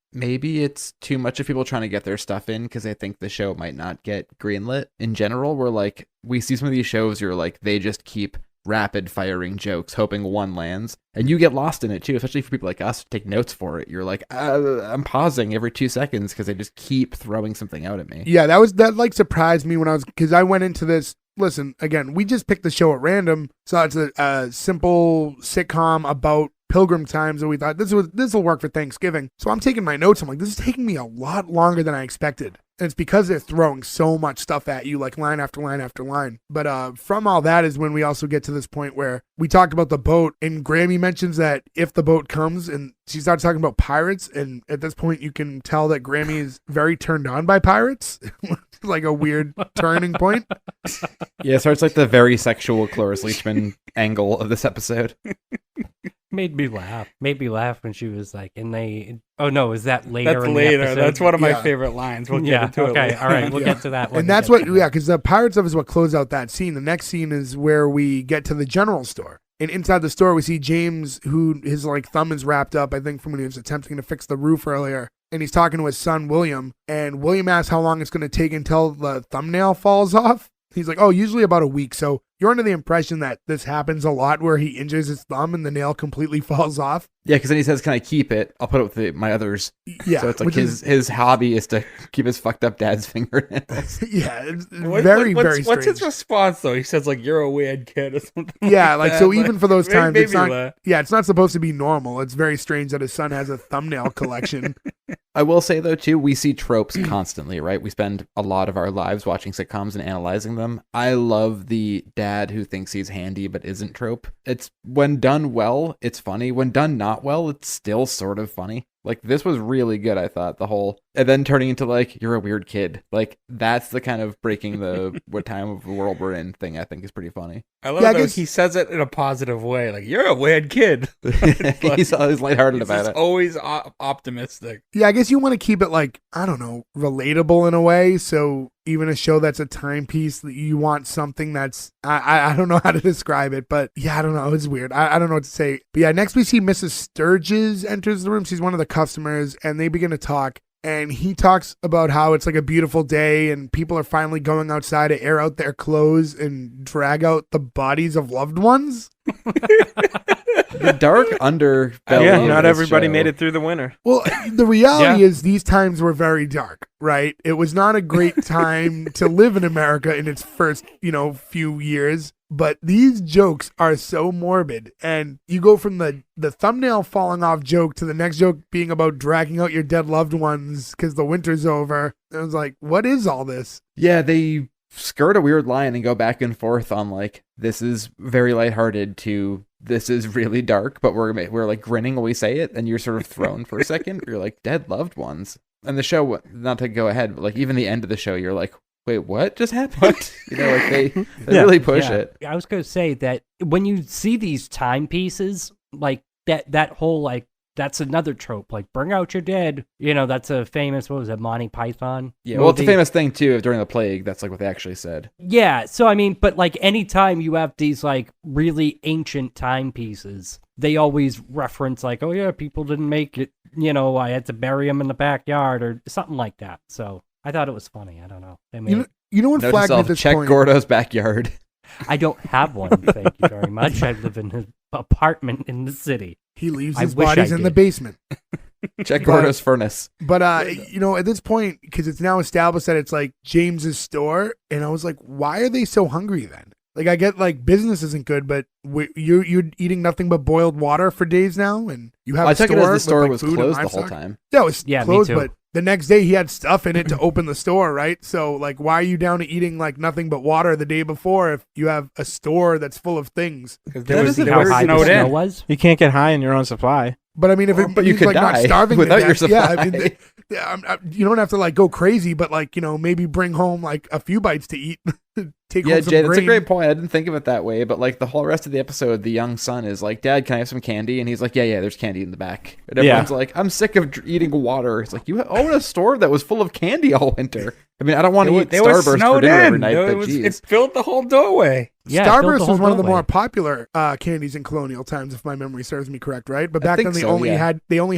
too much of people trying to get their stuff in because they think the show might not get greenlit in general. Where like we see some of these shows, you're like they just keep rapid firing jokes, hoping one lands, and you get lost in it too. Especially for people like us who take notes for it. You're like, I'm pausing every 2 seconds because they just keep throwing something out at me. Yeah, that like surprised me because I went into this. Listen, again, we just picked the show at random, so it's a simple sitcom about Pilgrim times, and we thought this will work for Thanksgiving. So I'm taking my notes. I'm like, this is taking me a lot longer than I expected. And it's because they're throwing so much stuff at you, like line after line after line. But from all that is when we also get to this point where we talked about the boat, and Grammy mentions that if the boat comes, and she starts talking about pirates, and at this point you can tell that Grammy is very turned on by pirates. Like a weird turning point. Yeah, so it's like the very sexual Cloris Leachman angle of this episode. Made me laugh when she was like, and they. Oh no, is that later? That's in later. The episode? That's one of my favorite lines. We'll get into it. Okay, later. all right, we'll get to that one. And that's what, because the pirate stuff is what closed out that scene. The next scene is where we get to the general store. And inside the store, we see James, who his like thumb is wrapped up, I think, from when he was attempting to fix the roof earlier. And he's talking to his son, William. And William asks how long it's going to take until the thumbnail falls off. He's like, oh, usually about a week. So you're under the impression that this happens a lot where he injures his thumb and the nail completely falls off. Yeah, because then he says, can I keep it? I'll put it with my others. Yeah. So it's like his hobby is to keep his fucked up dad's fingernails. Yeah. It's very strange. What's his response, though? He says, like, you're a weird kid or something. Yeah, like so that. even for those times, it's not, laugh. it's not supposed to be normal. It's very strange that his son has a thumbnail collection. I will say, though, too, we see tropes constantly, right? We spend a lot of our lives watching sitcoms and analyzing them. I love the dad who thinks he's handy but isn't trope. It's when done well, it's funny. When done not well, it's still sort of funny. Like, this was really good, I thought, the whole... And then turning into, like, you're a weird kid. Like, that's the kind of breaking the what time of the world we're in thing I think is pretty funny. I love that he says it in a positive way. Like, you're a weird kid. He's always lighthearted about it. Always optimistic. Yeah, I guess you want to keep it, like, I don't know, relatable in a way. So even a show that's a timepiece, you want something that's... I don't know how to describe it, but yeah, I don't know. It's weird. I don't know what to say. But yeah, next we see Mrs. Sturgis enters the room. She's one of the customers, and they begin to talk. And he talks about how it's like a beautiful day and people are finally going outside to air out their clothes and drag out the bodies of loved ones. The dark underbelly. Yeah, not of this everybody show. made it through the winter. Well, the reality is these times were very dark, right? It was not a great time to live in America in its first, few years. But these jokes are so morbid. And you go from the thumbnail falling off joke to the next joke being about dragging out your dead loved ones because the winter's over. It was like, what is all this? Yeah, they skirt a weird line and go back and forth on like, this is very lighthearted to this is really dark, but we're like grinning when we say it. And you're sort of thrown for a second. You're like, dead loved ones. And the show, not to go ahead, but like even the end of the show, you're like, wait, what just happened? Like they really push it. I was going to say that when you see these timepieces, like that whole, like, that's another trope, like bring out your dead. That's a famous, what was it, Monty Python? Yeah, movie. well, it's a famous thing too during the plague. That's like what they actually said. Yeah, so I mean, but like anytime you have these like really ancient timepieces, they always reference like, oh yeah, people didn't make it, I had to bury them in the backyard or something like that. So I thought it was funny. I don't know. They made you know what Note flagged me yourself, at this check point? Gordo's backyard. I don't have one, thank you very much. I live in an apartment in the city. He leaves I his wish bodies I in the did. basement. Check Gordo's furnace. But, at this point, because it's now established that it's like James's store, and I was like, why are they so hungry then? Like, I get like business isn't good, but you're eating nothing but boiled water for days now, and you have I a took store it as the with, store like, was food and closed the whole livestock. time. Yeah, it was Yeah, me closed, too. but the next day he had stuff in it to open the store, right? So, like, why are you down to eating like nothing but water the day before if you have a store that's full of things? There was How high the snowed snow in. was? You can't get high in your own supply. But I mean, if it But you means, could like not die starving to without your death, yeah, I supply. mean, you don't have to like go crazy, but like maybe bring home like a few bites to eat. Take Yeah, home some Jay, that's a grain. great point. I didn't think of it that way, but like the whole rest of the episode, the young son is like, Dad, can I have some candy? And he's like, yeah, there's candy in the back. And everyone's like, I'm sick of eating water. It's like, you own a store that was full of candy all winter. I mean, I don't want to eat They were Starburst for snowed dinner every in. night, but It geez. filled the whole doorway. Yeah, it filled the Starburst whole was one of the doorway. more popular candies in colonial times, if my memory serves me correct, right? But I back think then they so, only yeah.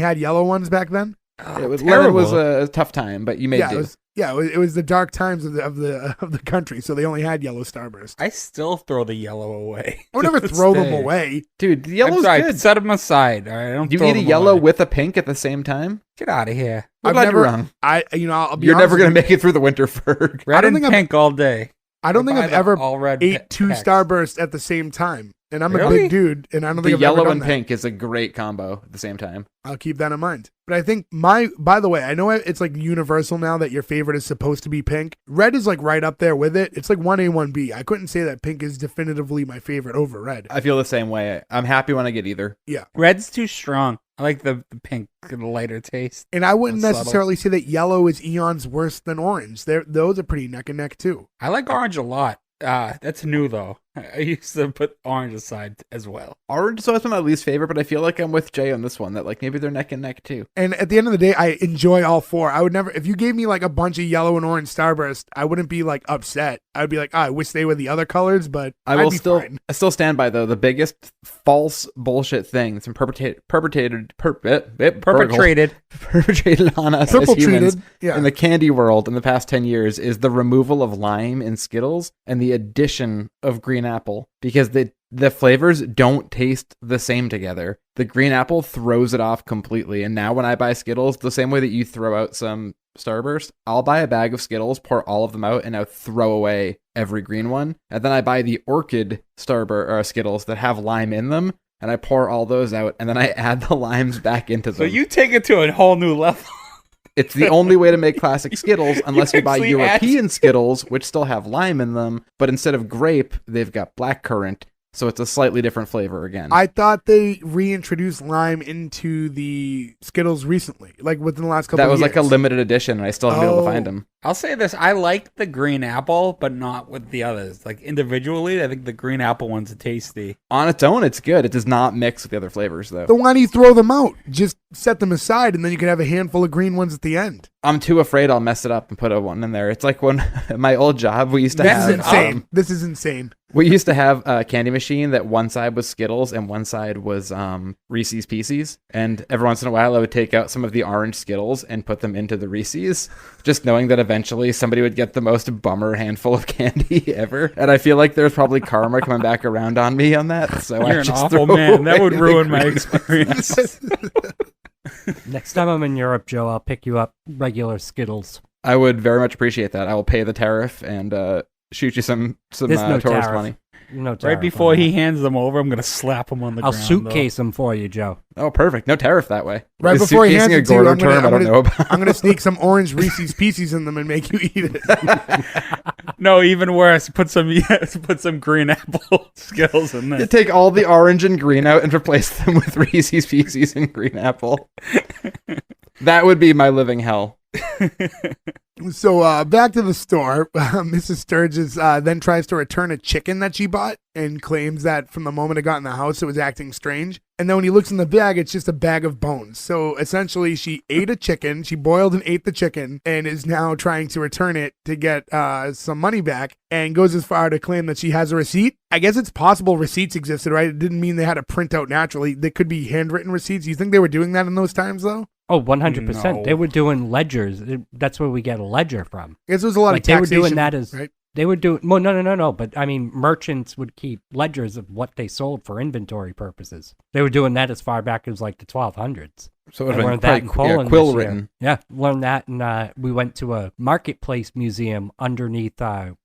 had yellow ones back then. It was, terrible. Leonard was a tough time, but you made do. It was the dark times of the country, so they only had yellow Starburst. I still throw the yellow away. I would never to this throw them day. away. Dude, the I'm yellow's sorry, good. set them aside. All right, I don't Do you throw eat a them yellow away. with a pink at the same time? Get out of here. I'm glad you're wrong. I'll be You're honest never with going to you, make it through the winter for Red don't and think I've- pink all day. I don't think Buy I've the ever all red ate two packs. Starbursts at the same time. And I'm a Really? big dude, and I don't The think I've yellow ever done and that. pink is a great combo at the same time. I'll keep that in mind. But I think by the way, I know it's like universal now that your favorite is supposed to be pink. Red is like right up there with it. It's like 1A, 1B. I couldn't say that pink is definitively my favorite over red. I feel the same way. I'm happy when I get either. Red's too strong. I like the pink, the lighter taste. And I wouldn't Subtle. necessarily say that yellow is eons worse than orange. Those are pretty neck and neck too. I like orange a lot. That's new though. I used to put orange aside as well. Orange is always been my least favorite, but I feel like I'm with Jay on this one, that like maybe they're neck and neck too. And at the end of the day, I enjoy all four. I would never, if you gave me like a bunch of yellow and orange Starburst, I wouldn't be like upset. I would be like, I wish they were the other colors, but I I'd will be still fine. I still stand by though the biggest false bullshit thing that's been perpetrated on us Triple as humans treated. Yeah. in the candy world in the past 10 years is the removal of lime in Skittles and the addition of green apple, because the flavors don't taste the same together. The green apple throws it off completely. And now when I buy Skittles, the same way that you throw out some Starburst, I'll buy a bag of Skittles, pour all of them out, and now throw away every green one. And then I buy the Orchid Skittles that have lime in them, and I pour all those out, and then I add the limes back into them. So you take it to a whole new level. It's the only way to make classic Skittles, unless you buy actually European Skittles, which still have lime in them, but instead of grape, they've got blackcurrant, so it's a slightly different flavor again. I thought they reintroduced lime into the Skittles recently, like within the last couple that of was years. like a limited edition, and I still haven't been able to find Oh. them. I'll say this: I like the green apple, but not with the others. Like individually, I think the green apple one's tasty. On its own, it's good. It does not mix with the other flavors, though. Then why do you throw them out? Just set them aside, and then you can have a handful of green ones at the end. I'm too afraid I'll mess it up and put a one in there. It's like when at my old job, we used to This is have insane. This is insane. we used to have a candy machine that one side was Skittles and one side was Reese's Pieces. And every once in a while, I would take out some of the orange Skittles and put them into the Reese's, just knowing that eventually somebody would get the most bummer handful of candy ever. And I feel like there's probably karma coming back around on me on that. So You're I an just awful throw man. That away would the ruin my green- experience. Next time I'm in Europe, Joe, I'll pick you up regular Skittles. I would very much appreciate that. I will pay the tariff and shoot you some There's no tourist tariff. money. No Right tariff before on he that. hands them over, I'm gonna slap him on the I'll ground. suitcase them for you, Joe. Oh, perfect. No tariff that way. Right Is before he hands suitcasing a it to you, Gordo I'm gonna- term I I'm don't gonna- know about. I'm going to sneak some orange Reese's Pieces in them and make you eat it. No, even worse. Put some green apple Skittles in You there. take all the orange and green out and replace them with Reese's Pieces and green apple. That would be my living hell. So back to the store. Mrs. Sturgis then tries to return a chicken that she bought and claims that from the moment it got in the house, it was acting strange. And then when he looks in the bag, it's just a bag of bones. So essentially, she ate a chicken, she boiled and ate the chicken, and is now trying to return it to get some money back, and goes as far to claim that she has a receipt. I guess it's possible receipts existed, right? It didn't mean they had to print out naturally. They could be handwritten receipts. You think they were doing that in those times, though? Oh, 100%. No. They were doing ledgers. That's where we get a ledger from. I guess there was a lot Like of they were taxation, doing that as right? they were doing. Well, no. But I mean, merchants would keep ledgers of what they sold for inventory purposes. They were doing that as far back as like the 1200s. So it I would have learned been that in Poland quill this year. written. Yeah, learned that, and we went to a marketplace museum underneath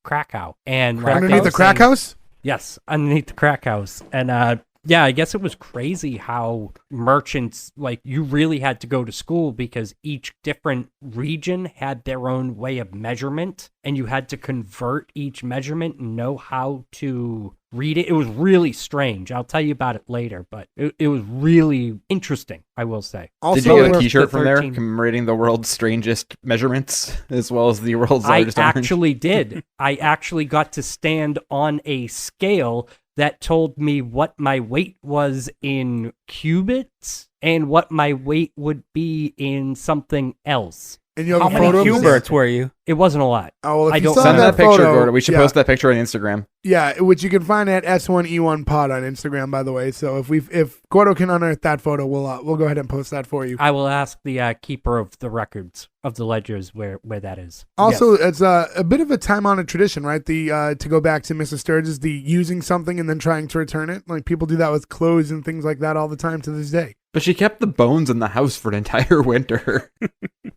Krakow, and like, they Underneath were the crack saying- house? Yes, underneath the crack house. And yeah, I guess it was crazy how merchants, like, you really had to go to school because each different region had their own way of measurement, and you had to convert each measurement and know how to read it. It was really strange. I'll tell you about it later, but it was really interesting, I will say. Also, Did you get a we're T-shirt the from there 13 commemorating the world's strangest measurements as well as the world's I largest orange? actually did. I actually got to stand on a scale that told me what my weight was in cubits and what my weight would be in something else. and you have How a many photo of this? Cuberts were you? It wasn't a lot. Oh, well, if I you don't saw Send that picture, photo, Gordo. We should yeah, post that picture on Instagram. Yeah, which you can find at S1E1 Pod on Instagram, by the way. So if Gordo can unearth that photo, we'll go ahead and post that for you. I will ask the keeper of the records of the ledgers where that is. Also, it's a bit of a time-honored tradition, right? The to go back to Mrs. Sturgis, the using something and then trying to return it. Like people do that with clothes and things like that all the time to this day. But she kept the bones in the house for an entire winter.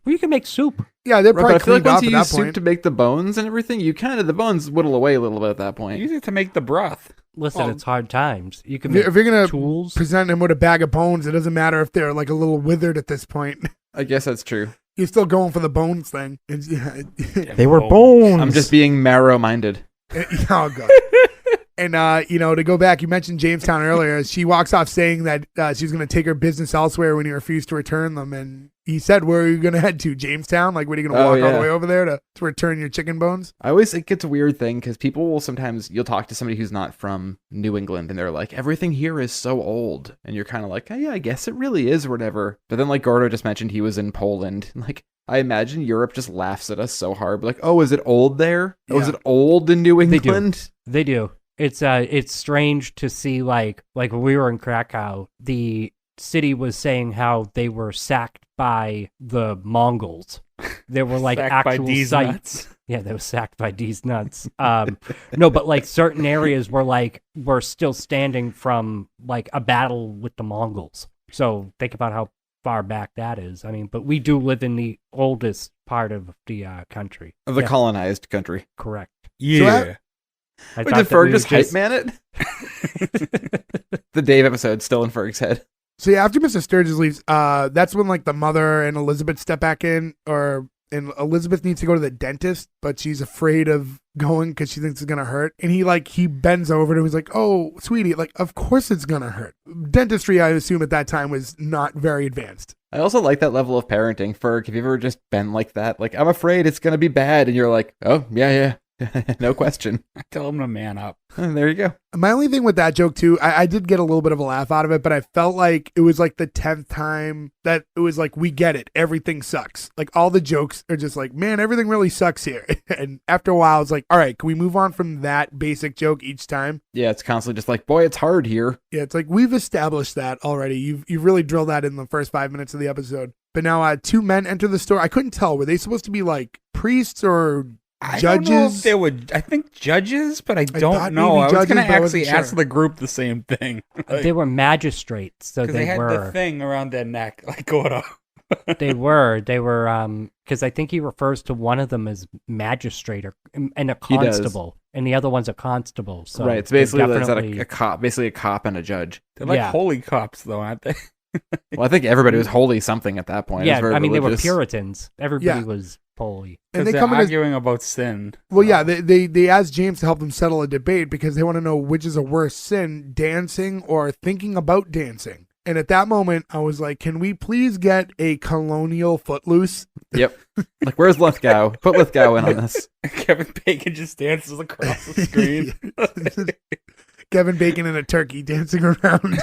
Well, you can make soup. Yeah, they're Right, probably but I feel like cleaned once off you at use that soup point. to make the bones and everything, the bones whittle away a little bit at that point. Use it to make the broth. Listen, Well, it's hard times. You can If make you're gonna tools. present him with a bag of bones, it doesn't matter if they're like a little withered at this point. I guess that's true. You're still going for the bones thing. They were bones. I'm just being marrow-minded. Oh god. And to go back, you mentioned Jamestown earlier. She walks off saying that she's going to take her business elsewhere when he refused to return them. And he said, "Where are you going to head to? Jamestown? Like, what are you going to walk all the way over there to return your chicken bones?" I always think it's a weird thing because people will sometimes, you'll talk to somebody who's not from New England and they're like, everything here is so old. And you're kind of like, oh, yeah, I guess it really is or whatever. But then like Gordo just mentioned he was in Poland. Like, I imagine Europe just laughs at us so hard. Like, oh, is it old there? Oh, is Yeah. it old in New They do. England? They do. It's strange to see like when we were in Krakow, the city was saying how they were sacked by the Mongols. There were like Sacked by actual D's sites. nuts. Yeah, they were sacked by D's nuts. No, but like certain areas were still standing from like a battle with the Mongols. So think about how far back that is. I mean, but we do live in the oldest part of the country. Of the Yeah, colonized country. correct. Yeah. I Wait, thought did that we Ferg were just hype man it? The Dave episode still in Ferg's head. So yeah, after Mr. Sturgis leaves, that's when like the mother and Elizabeth step back in, and Elizabeth needs to go to the dentist, but she's afraid of going because she thinks it's gonna hurt. And he bends over to him. He's like, "Oh, sweetie, like of course it's gonna hurt." Dentistry, I assume at that time was not very advanced. I also like that level of parenting. Ferg, have you ever just been like that? Like, I'm afraid it's going to be bad. And you're like, oh, yeah. No question. I tell him to man up. And there you go. My only thing with that joke too, I did get a little bit of a laugh out of it, but I felt like it was like the 10th time that it was like, we get it, everything sucks. Like all the jokes are just like, man, everything really sucks here. And after a while, it's like, all right, can we move on from that basic joke each time? Yeah, it's constantly just like, boy, it's hard here. Yeah, it's like we've established that already. You've really drilled that in the first 5 minutes of the episode. But now two men enter the store. I couldn't tell. Were they supposed to be like priests or I judges? don't know if they would. I think judges, but I thought don't know. maybe I was judges, going to but I wasn't actually ask sure. the group the same thing. They were magistrates, so Because they had were. the thing around their neck, like Gordo. They were, because I think he refers to one of them as magistrate and a He does. constable, and the other one's a constable. So right. It's they're basically it's definitely- a cop, basically a cop and a judge. They're like Yeah. holy cops, though, aren't they? Well, I think everybody was holy something at that point. It was Yeah, very I mean, they were religious. Puritans. Everybody Yeah. was holy. And Because they they're come in as arguing about sin. well, so. yeah. They asked James to help them settle a debate because they want to know which is a worse sin, dancing or thinking about dancing. And at that moment, I was like, "Can we please get a colonial Footloose?" Yep. Like, where's Lithgow? Put Lithgow in on this. Kevin Bacon just dances across the screen. Kevin Bacon and a turkey dancing around.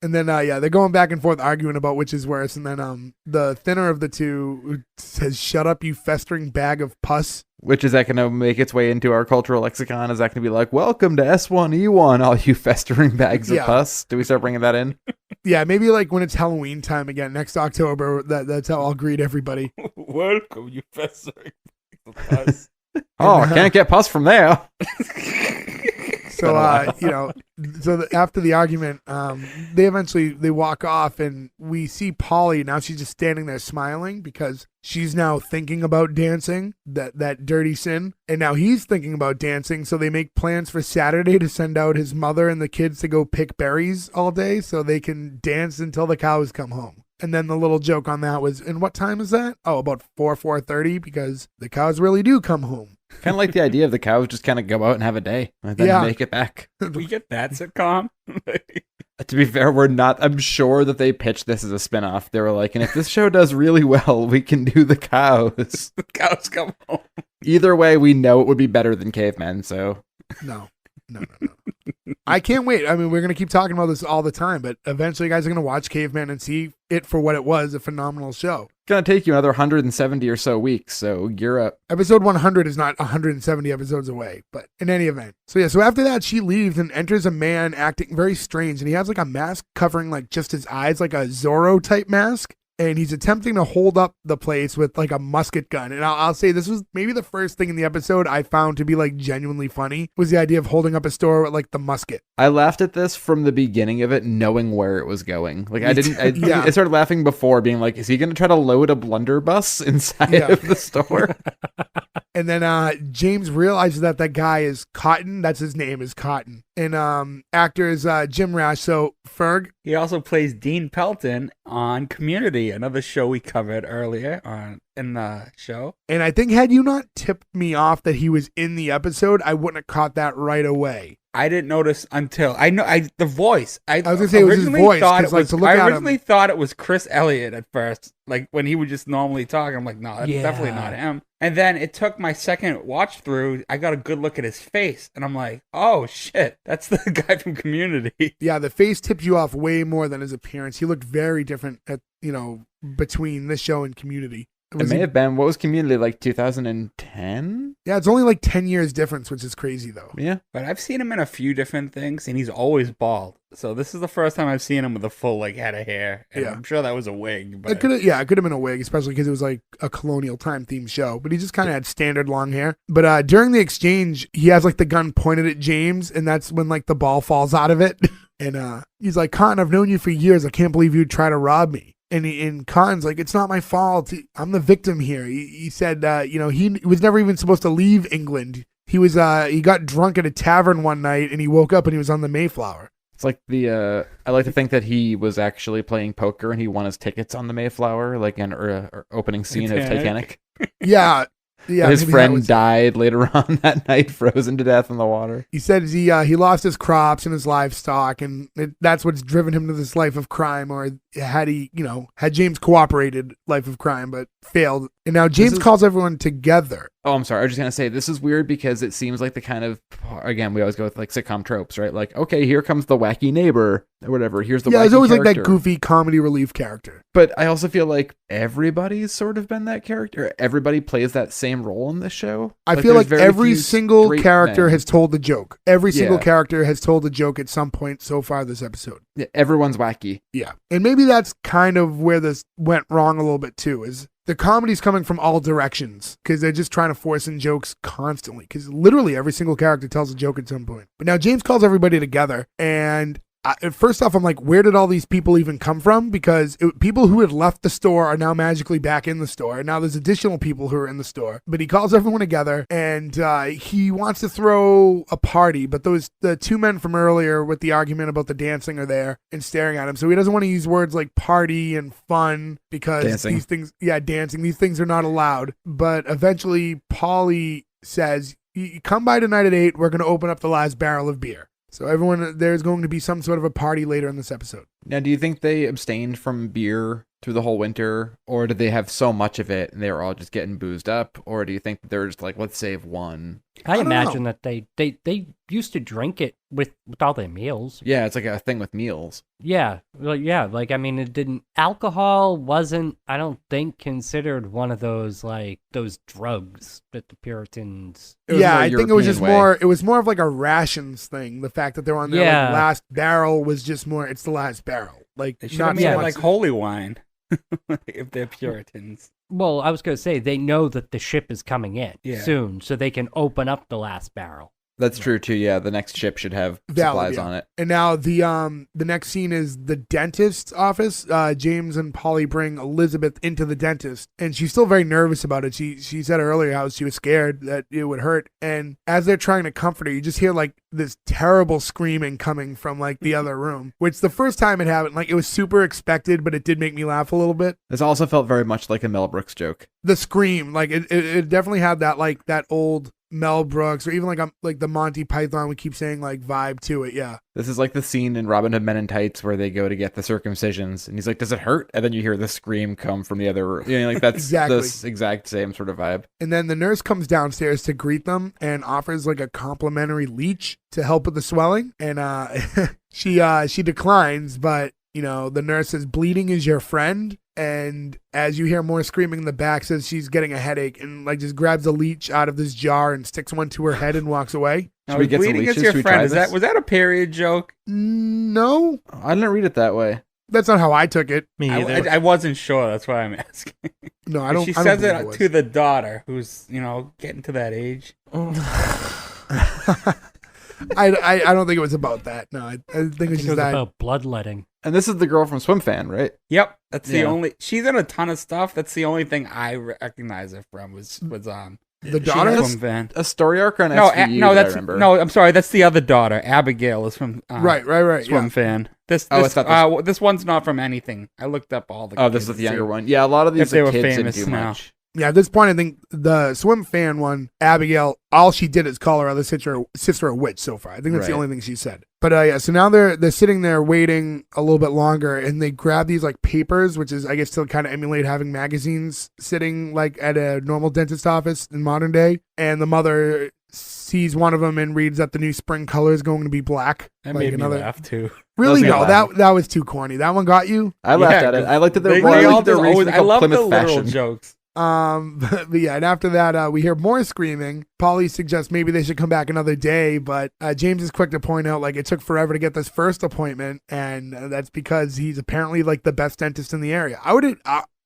And then, they're going back and forth arguing about which is worse. And then the thinner of the two says, "Shut up, you festering bag of pus." Which is that going to make its way into our cultural lexicon? Is that going to be like, welcome to S1E1, all you festering bags of Yeah. pus? Do we start bringing that in? Yeah, maybe like when it's Halloween time again next October. That's how I'll greet everybody. Welcome, you festering us. Oh, can't get pus from there. So after the argument, they walk off, and we see Polly. Now she's just standing there smiling because she's now thinking about dancing, that dirty sin, and now he's thinking about dancing. So they make plans for Saturday to send out his mother and the kids to go pick berries all day so they can dance until the cows come home. And then the little joke on that was, and what time is that? Oh, about 4:30, because the cows really do come home. Kind of like the idea of the cows just kind of go out and have a day and then Yeah. make it back. We get that sitcom? To be fair, we're not. I'm sure that they pitched this as a spinoff. They were like, and if this show does really well, we can do the cows. The cows come home. Either way, we know it would be better than cavemen. So No. I can't wait. I mean, we're going to keep talking about this all the time, but eventually you guys are going to watch Caveman and see it for what it was, a phenomenal show. it's gonna take you another 170 or so weeks. So gear up. Episode 100 is not 170 episodes away, but in any event. So after that, she leaves and enters a man acting very strange, and he has like a mask covering like just his eyes, like a Zorro type mask. And he's attempting to hold up the place with like a musket gun. And I'll say this was maybe the first thing in the episode I found to be like genuinely funny was the idea of holding up a store with like the musket. I laughed at this from the beginning of it, knowing where it was going. Like I didn't. Yeah. I started laughing before, being like, "Is he going to try to load a blunderbuss inside Yeah. of the store?" And then James realizes that guy is Cotton. That's his name, is Cotton. And actor is Jim Rash. So Ferg. He also plays Dean Pelton on Community, another show we covered earlier in the show. And I think had you not tipped me off that he was in the episode, I wouldn't have caught that right away. I didn't notice until the voice. I was gonna say it was his voice. I originally thought it was Chris Elliott at first, like when he would just normally talk. I'm like, no, that's definitely not him. And then it took my second watch through. I got a good look at his face, and I'm like, oh shit, that's the guy from Community. Yeah, the face tips you off way more than his appearance. He looked very different between this show and Community. It may have been, what was Community, like 2010? Yeah, it's only like 10 years difference, which is crazy, though. Yeah. But I've seen him in a few different things, and he's always bald. So this is the first time I've seen him with a full head of hair. And I'm sure that was a wig. But it could have been a wig, especially because it was like a colonial time themed show. But he just kind of had standard long hair. But during the exchange, he has like the gun pointed at James, and that's when like the ball falls out of it. And he's like, Cotton, I've known you for years. I can't believe you'd try to rob me. And Cotton's like, it's not my fault. I'm the victim here. He said, he was never even supposed to leave England. He got drunk at a tavern one night and he woke up and he was on the Mayflower. It's like I like to think that he was actually playing poker and he won his tickets on the Mayflower, like an opening scene of Titanic. Yeah. Yeah, his friend died later on that night, frozen to death in the water. He said he lost his crops and his livestock, and that's what's driven him to this life of crime. Or had James cooperated, life of crime, but failed. And now James calls everyone together. Oh, I'm sorry. I was just going to say, this is weird because it seems like the kind of, again, we always go with like sitcom tropes, right? Like, okay, here comes the wacky neighbor or whatever. Here's the wacky there's always character. like that goofy comedy relief character. But I also feel like everybody's sort of been that character. Everybody plays that same role in this show. I feel like every single character has told a joke. Every single character has told a joke at some point so far this episode. Yeah, everyone's wacky. Yeah. And maybe that's kind of where this went wrong a little bit too, is the comedy's coming from all directions because they're just trying to force in jokes constantly because literally every single character tells a joke at some point. But now James calls everybody together, and first off, I'm like, where did all these people even come from? Because people who had left the store are now magically back in the store. And now there's additional people who are in the store. But he calls everyone together, and he wants to throw a party. But the two men from earlier with the argument about the dancing are there and staring at him. So he doesn't want to use words like party and fun because these things, dancing, these things are not allowed. But eventually, Paulie says, come by tonight at 8. We're going to open up the last barrel of beer. So there's going to be some sort of a party later in this episode. Now, do you think they abstained from beer through the whole winter, or did they have so much of it and they were all just getting boozed up, or do you think that they're just like, let's save one? I imagine that they used to drink it with all their meals. Yeah, it's like a thing with meals. Yeah, like I mean, alcohol wasn't, I don't think, considered one of those drugs that the Puritans. I think it was just more. It was more of like a rations thing. The fact that they're on their last barrel was just more. It's the last barrel. Like they should have made it like holy wine if they're Puritans. Well, I was going to say, they know that the ship is coming in soon, so they can open up the last barrel. That's true too. Yeah, the next ship should have supplies on it. And now the next scene is the dentist's office. James and Polly bring Elizabeth into the dentist, and she's still very nervous about it. She said earlier how she was scared that it would hurt. And as they're trying to comfort her, you just hear like this terrible screaming coming from like the other room, which the first time it happened, like it was super expected, but it did make me laugh a little bit. This also felt very much like a Mel Brooks joke. The scream, like it definitely had that like that old Mel Brooks, or even like the Monty Python, we keep saying like vibe to it. Yeah, this is like the scene in Robin Hood Men in Tights where they go to get the circumcisions, and he's like, "Does it hurt?" And then you hear the scream come from the other room. Like that's exactly this exact same sort of vibe. And then the nurse comes downstairs to greet them and offers like a complimentary leech to help with the swelling, and she declines, but the nurse says, "Bleeding is your friend." And as you hear more screaming in the back, says she's getting a headache and like just grabs a leech out of this jar and sticks one to her head and walks away. Now, bleeding is your friend. Was that a period joke? No, I didn't read it that way. That's not how I took it. Me either. I wasn't sure. That's why I'm asking. No, I don't. She says it to the daughter, who's getting to that age. I don't think it was about that. No, I think it was just that. About bloodletting. And this is the girl from Swim Fan, right? Yep, that's the only. She's in a ton of stuff. That's the only thing I recognize her from was The She daughter? has swim fan. A story arc on No, SVU no, that I that's remember. no. I'm sorry, that's the other daughter. Abigail is from Right. Swim Yeah. fan. This Oh, I this, thought this one's not from anything. I looked up all the. Oh, this kids is the younger too. one. Yeah, a lot of these If they were kids didn't famous do now. much. Yeah, at this point, I think the swim fan one, Abigail, all she did is call her other sister a witch so far. I think that's the Right. only thing she said. But yeah, so now they're sitting there waiting a little bit longer, and they grab these like papers, which is I guess to kind of emulate having magazines sitting like at a normal dentist office in modern day. And the mother sees one of them and reads that the new spring color is going to be black. That like made me laugh too. Really? That was a No, good laugh. that was too corny. That one got you. I laughed Yeah, at it. I liked that They they're all their just reason always, I called love the Plymouth literal Fashion. jokes. But yeah, and after that, we hear more screaming. Polly suggests maybe they should come back another day, but James is quick to point out like it took forever to get this first appointment, and that's because he's apparently like the best dentist in the area. I would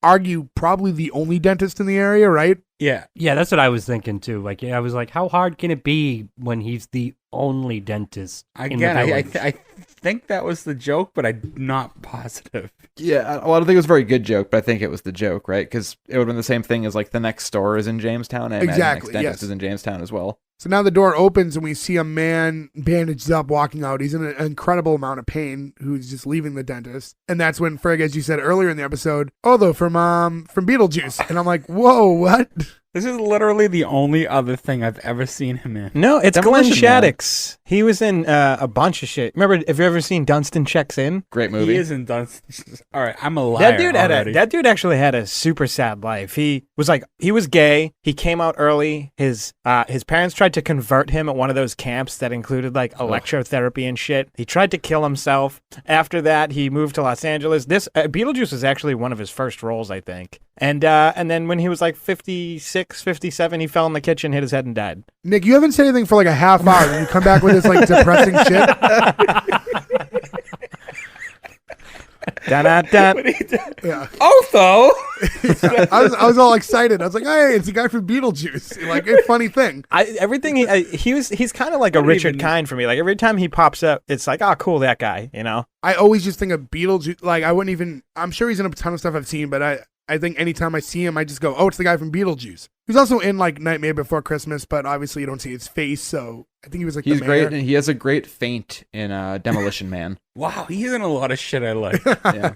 argue probably the only dentist in the area, right? Yeah, Yeah, that's what I was thinking too. Like, yeah, I was like, how hard can it be when he's the only dentist in the again, village? I think that was the joke, but I'm not positive. Yeah, well, I don't think it was a very good joke, but I think it was the joke, right? Because it would have been the same thing as like the next store is in Jamestown. I imagine Exactly, next dentist yes. is in Jamestown as well. So now the door opens and we see a man bandaged up walking out. He's in an incredible amount of pain who's just leaving the dentist. And that's when Ferg, as you said earlier in the episode, though from Beetlejuice. And I'm like, whoa, what? This is literally the only other thing I've ever seen him in. No, it's Glen Demolition Man. Shattucks. He was in a bunch of shit. Remember, have you ever seen Dunstan Checks In? Great movie. He isn't done. All right, I'm a liar. That dude actually had a super sad life. He was gay. He came out early. His parents tried to convert him at one of those camps that included like electrotherapy and shit. He tried to kill himself. After that, he moved to Los Angeles. This Beetlejuice was actually one of his first roles, I think. And then when he was like 56, 57, he fell in the kitchen, hit his head, and died. Nick, you haven't said anything for like a half hour and you come back with this like depressing shit. Dun-dun-dun. Yeah. Also, I was all excited. I was like, hey, it's the guy from Beetlejuice. Like, a funny thing. He's kind of like a Richard Kind for me. Like every time he pops up, it's like, oh, cool, that guy, you know? I always just think of Beetlejuice. Like, I wouldn't even, I'm sure he's in a ton of stuff I've seen, but I think anytime I see him, I just go, oh, it's the guy from Beetlejuice. He's also in like Nightmare Before Christmas, but obviously you don't see his face, so I think he was like He's the mayor. great, and he has a great feint in Demolition Man. wow, he's in a lot of shit I like. Yeah.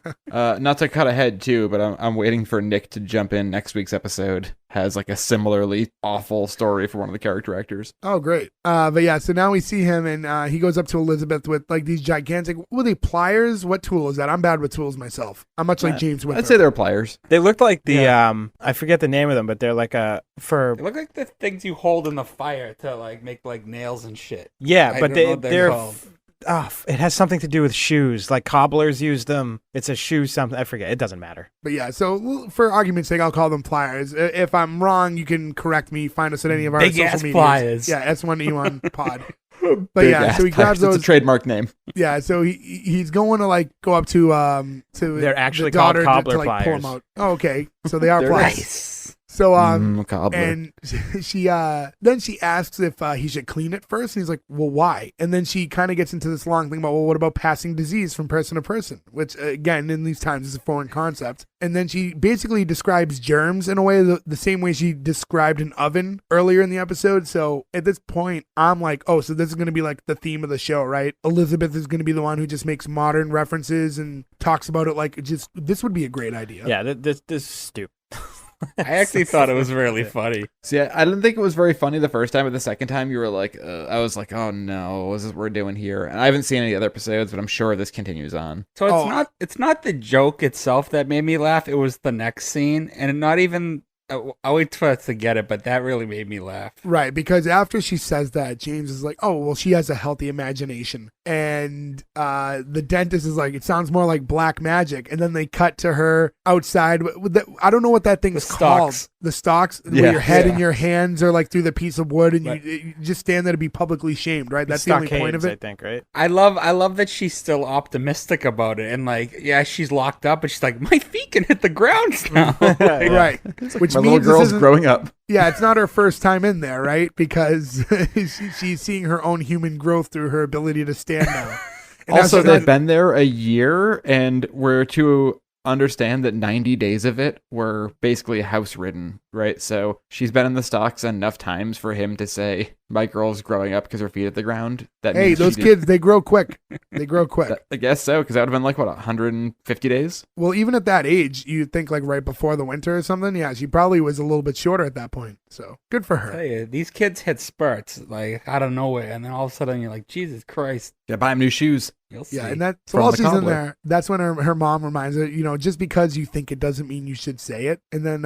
Not to cut ahead too, but I'm waiting for Nick to jump in. Next week's episode has like a similarly awful story for one of the character actors. Oh, great. But yeah, so now we see him and he goes up to Elizabeth with like these gigantic, were they pliers? What tool is that? I'm bad with tools myself. I'm much like James Winthrop. I'd say they're pliers. They look like the, I forget the name of them, but they're like They look like the things you hold in the fire to like make like nails and shit. yeah, I but don't know what they're they're, called. it has something to do with shoes. Like cobblers use them. It's a shoe something. I forget. It doesn't matter. But yeah, so for argument's sake, I'll call them pliers. If I'm wrong, you can correct me. Find us at any of our Big social ass medias. pliers. Yeah, S1E1 pod. But Big yeah, ass so he grabs pliers. those. It's a trademark name. Yeah, so he's going to like go up to They're actually the daughter called to cobbler like pull him pliers. out. Oh, okay, so they are They're pliers. Nice. So Cobbler. and she then she asks if he should clean it first, and he's like, well, why? And then she kind of gets into this long thing about, well, what about passing disease from person to person, which again in these times is a foreign concept. And then she basically describes germs in a way the same way she described an oven earlier in the episode. So at this point, I'm like, oh, so this is going to be like the theme of the show, right? Elizabeth is going to be the one who just makes modern references and talks about it like just this would be a great idea. Yeah, this is stupid. I actually thought it was really funny. See, I didn't think it was very funny the first time, but the second time you were like, I was like, oh no, what is this we're doing here? And I haven't seen any other episodes, but I'm sure this continues on. So it's not the joke itself that made me laugh. It was the next scene, and not even. I'll wait for us to get it, but that really made me laugh. Right, because after she says that, James is like, oh, well, she has a healthy imagination. And the dentist is like, it sounds more like black magic. And then they cut to her outside. I don't know what that thing is called. The stalks, where your head and your hands are like through the piece of wood, and you just stand there to be publicly shamed, right? That's the only point of it. I think, right? I love that she's still optimistic about it, and like, yeah, she's locked up, but she's like, my feet can hit the ground now. Right. Which My means little girl's growing up. Yeah, it's not her first time in there, right? Because she's seeing her own human growth through her ability to stand now. And Also, they've been there a year, and we're to understand that 90 days of it were basically house ridden, right? So she's been in the stocks enough times for him to say, my girl's growing up because her feet at the ground. That Hey, means those kids, they grow quick. They grow quick. I guess so, because that would have been like, what, 150 days? Well, even at that age, you'd think like right before the winter or something. Yeah, she probably was a little bit shorter at that point. So good for I tell her. you, these kids hit spurts like out of nowhere, and then all of a sudden you're like, Jesus Christ. Yeah, buy him new shoes. You'll see. Yeah, and that so From while the she's in cobbler. there, that's when her mom reminds her, just because you think it doesn't mean you should say it. And then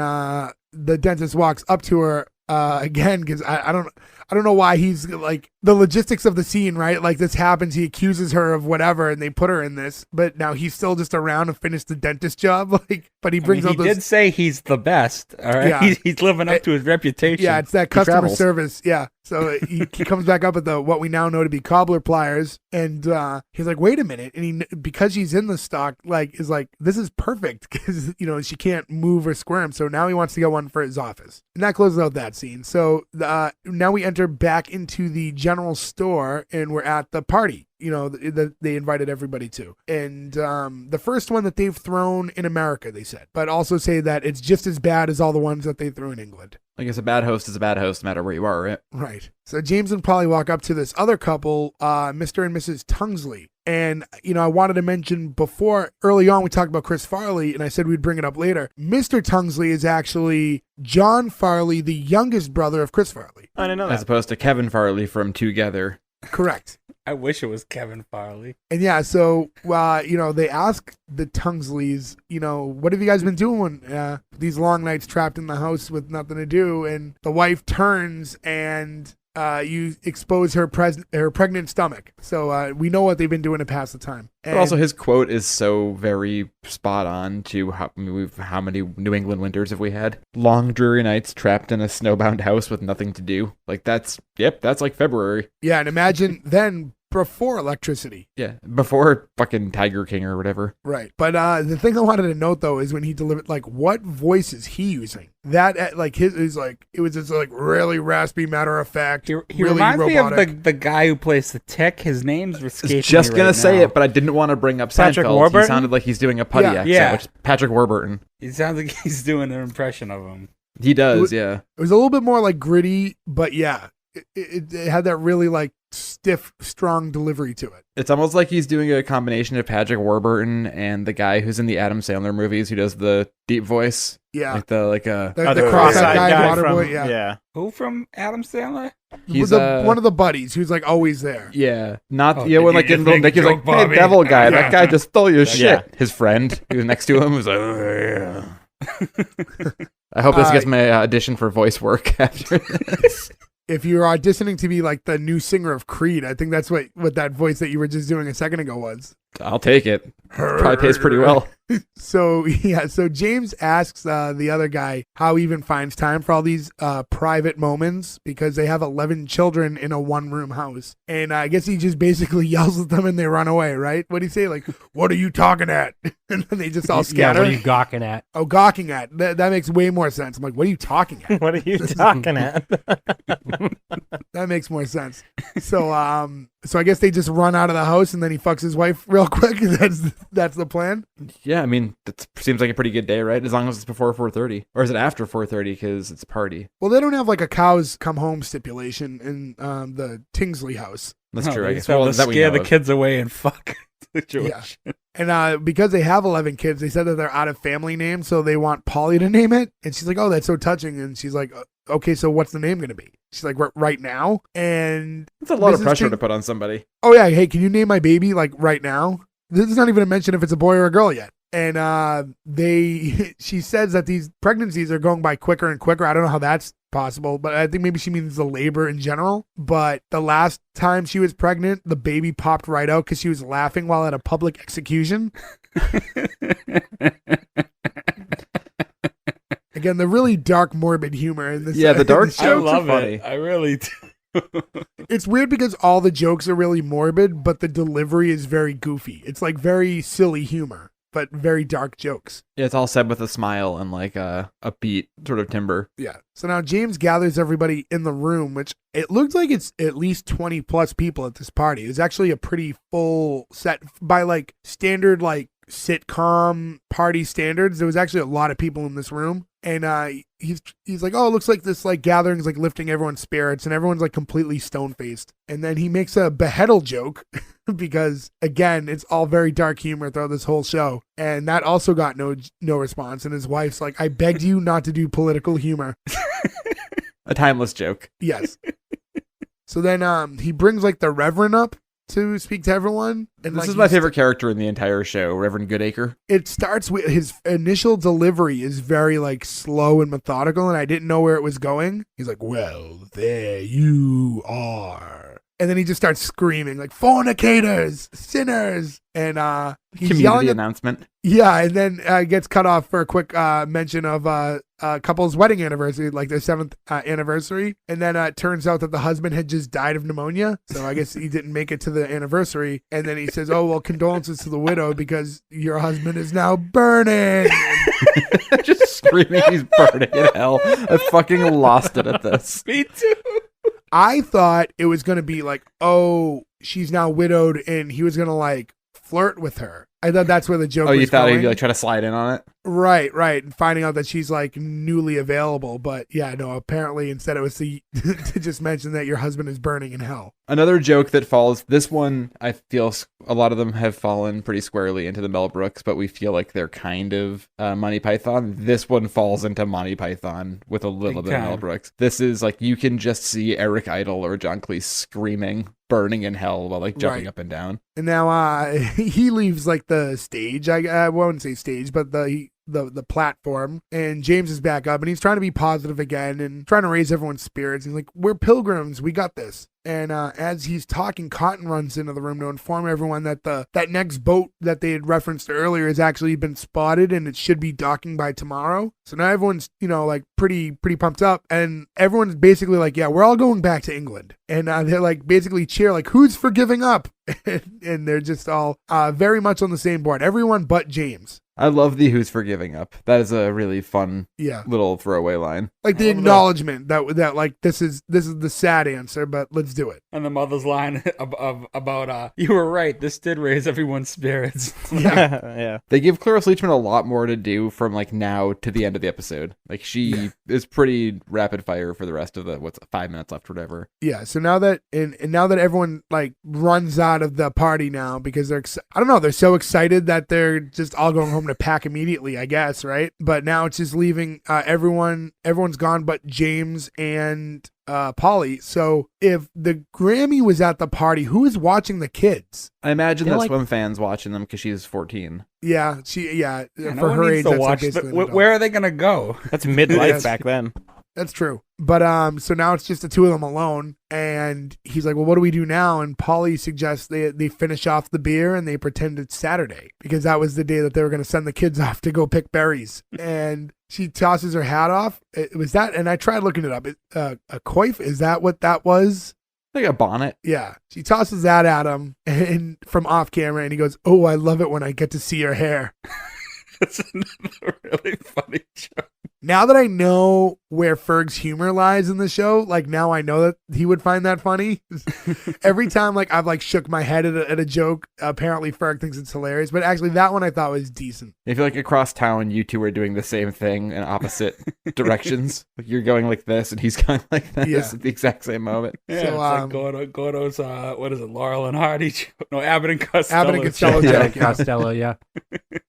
the dentist walks up to her again because I don't know why he's like the logistics of the scene, right? Like this happens, he accuses her of whatever, and they put her in this, but now he's still just around to finish the dentist job. Like, but he brings he up this. did say he's the best. All right, Yeah. he's living up to his reputation. Yeah, it's that customer travels. service. Yeah. So he comes back up at the what we now know to be cobbler pliers, and he's like, "Wait a minute!" And because she's in the stock, like, is like, "This is perfect," because she can't move or squirm. So now he wants to get one for his office, and that closes out that scene. So now we enter back into the general store, and we're at the party. That they invited everybody to. And the first one that they've thrown in America, they said, but also say that it's just as bad as all the ones that they threw in England. I guess a bad host is a bad host no matter where you are, right? Right. So James and probably walk up to this other couple, Mr. and Mrs. Tungsley. And, I wanted to mention before, early on, we talked about Chris Farley, and I said we'd bring it up later. Mr. Tungsley is actually John Farley, the youngest brother of Chris Farley. I didn't know As that. opposed to Kevin Farley from Together. Correct. I wish it was Kevin Farley. And yeah, so, they ask the Tungsleys, what have you guys been doing these long nights trapped in the house with nothing to do? And the wife turns and you expose her pregnant stomach. So we know what they've been doing to pass the time. But also his quote is so very spot on to how many New England winters have we had? Long, dreary nights trapped in a snowbound house with nothing to do. Like that's like February. Yeah, and imagine then before electricity. Yeah, before fucking Tiger King or whatever. Right. But the thing I wanted to note, though, is when he delivered, like, what voice is he using? That, like, his is like, it was just, like, really raspy, matter of fact. He really reminds robotic. me of the guy who plays the Tick. His name's escaping I was just me gonna right say now. it, but I didn't want to bring up Patrick Seinfeld. Warburton? He sounded like he's doing a putty Yeah. accent, Yeah. which is Patrick Warburton. It sounds like he's doing an impression of him. He does, It yeah. It was a little bit more, like, gritty, but yeah, it had that really, like, stiff, strong delivery to it. It's almost like he's doing a combination of Patrick Warburton and the guy who's in the Adam Sandler movies who does the deep voice. Yeah. Like the The cross-eyed guy, Waterboy, from, yeah. Who from Adam Sandler? he's one of the buddies who's, like, always there. Yeah, not Oh, when like did in you just Nick make is a like, joke, hey, Bobby?" devil guy, that guy just stole your shit. Yeah. His friend who was next to him was like, oh, yeah. I hope this gets my audition for voice work after this. If you're auditioning to be, like, the new singer of Creed, I think that's what that voice that you were just doing a second ago was. I'll take it. Probably pays pretty well. So James asks the other guy how he even finds time for all these private moments because they have 11 children in a one-room house. And I guess he just basically yells at them and they run away, right? What do you say? Like, what are you talking at? And then they just all Yeah, scatter. what are you gawking at? Oh, gawking at. That makes way more sense. I'm like, what are you talking at? What are you talking at? That makes more sense. So I guess they just run out of the house and then he fucks his wife real quick. That's the plan. Yeah, I mean, that seems like a pretty good day, right? As long as it's before 4:30. Or is it after 4:30 because it's a party? Well, they don't have like a cows come home stipulation in the Tingsley house. That's No, true, they I just guess. Well, have to that we scare know the of. kids away and fuck situation. And because they have 11 kids, they said that they're out of family names, so they want Polly to name it. And she's like, oh, that's so touching. And she's like, okay, so what's the name going to be? She's like, right now? And It's a lot of Mrs. pressure Ting- to put on somebody. oh, yeah, hey, can you name my baby, like, right now? This is not even a mention if it's a boy or a girl yet. And she says that these pregnancies are going by quicker and quicker. I don't know how that's possible, but I think maybe she means the labor in general. But the last time she was pregnant, the baby popped right out because she was laughing while at a public execution. Again, the really dark, morbid humor in this. Yeah, the dark in this I show. jokes are love funny. it. I really do. It's weird because all the jokes are really morbid, but the delivery is very goofy. It's like very silly humor, but very dark jokes. Yeah, it's all said with a smile and like a upbeat sort of timbre. Yeah. So now James gathers everybody in the room, which it looks like it's at least 20 plus people at this party. It's actually a pretty full set by like standard like sitcom party standards, there was actually a lot of people in this room. And he's like, oh, it looks like this like gathering is like lifting everyone's spirits, and everyone's like completely stone faced. And then he makes a beheadal joke because again, it's all very dark humor throughout this whole show, and that also got no response. And his wife's like, I begged you not to do political humor. A timeless joke. Yes. So then he brings like the Reverend up to speak to everyone. And This like, is my favorite character in the entire show, Reverend Goodacre. It starts with his initial delivery is very like slow and methodical, and I didn't know where it was going. He's like, well, there you are. And then he just starts screaming like fornicators, sinners. And he's Community yelling announcement. Yeah, and then gets cut off for a quick mention of a couple's wedding anniversary, like their 7th anniversary. And then it turns out that the husband had just died of pneumonia. So I guess he didn't make it to the anniversary. And then he says, oh, well, condolences to the widow because your husband is now burning. Just screaming he's burning in hell. I fucking lost it at this. Me too. I thought it was going to be like, oh, she's now widowed and he was going to like flirt with her. I thought that's where the joke was Oh, you thought going. he'd like try to slide in on it? Right. And finding out that she's like newly available. But yeah, no, apparently instead it was to just mention that your husband is burning in hell. Another joke that falls, this one, I feel a lot of them have fallen pretty squarely into the Mel Brooks, but we feel like they're kind of Monty Python. This one falls into Monty Python with a little bit of Mel Brooks. This is like, you can just see Eric Idle or John Cleese screaming, burning in hell while like jumping up and down. And now he leaves like the stage. I won't say stage, but the platform, and James is back up and he's trying to be positive again and trying to raise everyone's spirits. He's like, we're pilgrims, we got this. And as he's talking, Cotton runs into the room to inform everyone that that next boat that they had referenced earlier has actually been spotted and it should be docking by tomorrow. So now everyone's, like pretty pumped up, and everyone's basically like, yeah, we're all going back to England. And they're like basically cheer, like, who's for giving up? And they're just all very much on the same board. Everyone but James. I love the who's for giving up. That is a really fun little throwaway line. Like the acknowledgement that like this is the sad answer, but let's do it. And the mother's line about you were right, this did raise everyone's spirits. Yeah. They give Clara Leachman a lot more to do from like now to the end of the episode. Like she is pretty rapid fire for the rest of the 5 minutes left or whatever. Yeah. So now that and now that everyone like runs out of the party now because they're I don't know, they're so excited that they're just all going home to pack immediately, I guess, right? But now it's just leaving everyone's gone but James and Polly. So if the Grammy was at the party, who is watching the kids? I imagine that Swim fans watching them because she's 14. Yeah, for no her age, that's watch basically where are they gonna go? That's midlife back then. That's true. But so now it's just the two of them alone, and he's like, well, what do we do now? And Polly suggests they finish off the beer and they pretend it's Saturday because that was the day that they were going to send the kids off to go pick berries. And she tosses her hat off. It was that, and I tried looking it up. A coif, is that what that was? Like a bonnet. Yeah. She tosses that at him and from off camera, and he goes, oh, I love it when I get to see your hair. That's another really funny joke. Now that I know where Ferg's humor lies in the show, like now I know that he would find that funny. Every time like I've like shook my head at a joke, apparently Ferg thinks it's hilarious. But actually that one I thought was decent. I feel like across town you two are doing the same thing in opposite directions. Like you're going like this and he's going like this at the exact same moment. Yeah, so, it's like Gordo's what is it, Laurel and Hardy joke? No, Abbott and Costello. Abbott and Costello Yeah, joke. Costello, yeah.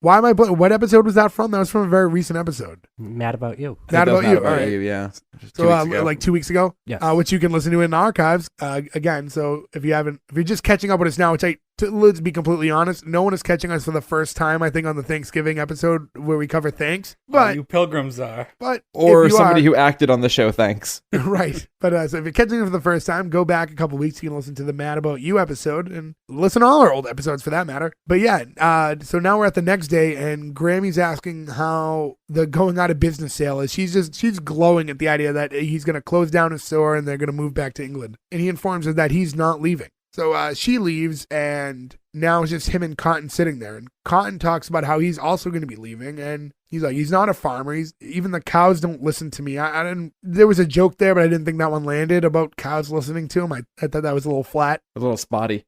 Why am I what episode was that from? That was from a very recent episode. Mad About You. Mad About You. All right. Yeah. So like 2 weeks ago, Yes. which you can listen to in the archives again. So if you're just catching up with us now, which let's be completely honest, no one is catching us for the first time. I think on the Thanksgiving episode where we cover thanks, but you pilgrims are. But or somebody who acted on the show, thanks. Right. But so if you're catching it for the first time, go back a couple weeks. You can listen to the Mad About You episode and listen to all our old episodes for that matter. But yeah, so now we're at the next day, and Grammy's asking how the going out of business sale is. She's glowing at the idea that he's going to close down his store and they're going to move back to England. And he informs her that he's not leaving. So she leaves, and now it's just him and Cotton sitting there. And Cotton talks about how he's also going to be leaving, and he's like, he's not a farmer. Even the cows don't listen to me. I didn't. There was a joke there, but I didn't think that one landed about cows listening to him. I thought that was a little flat. A little spotty.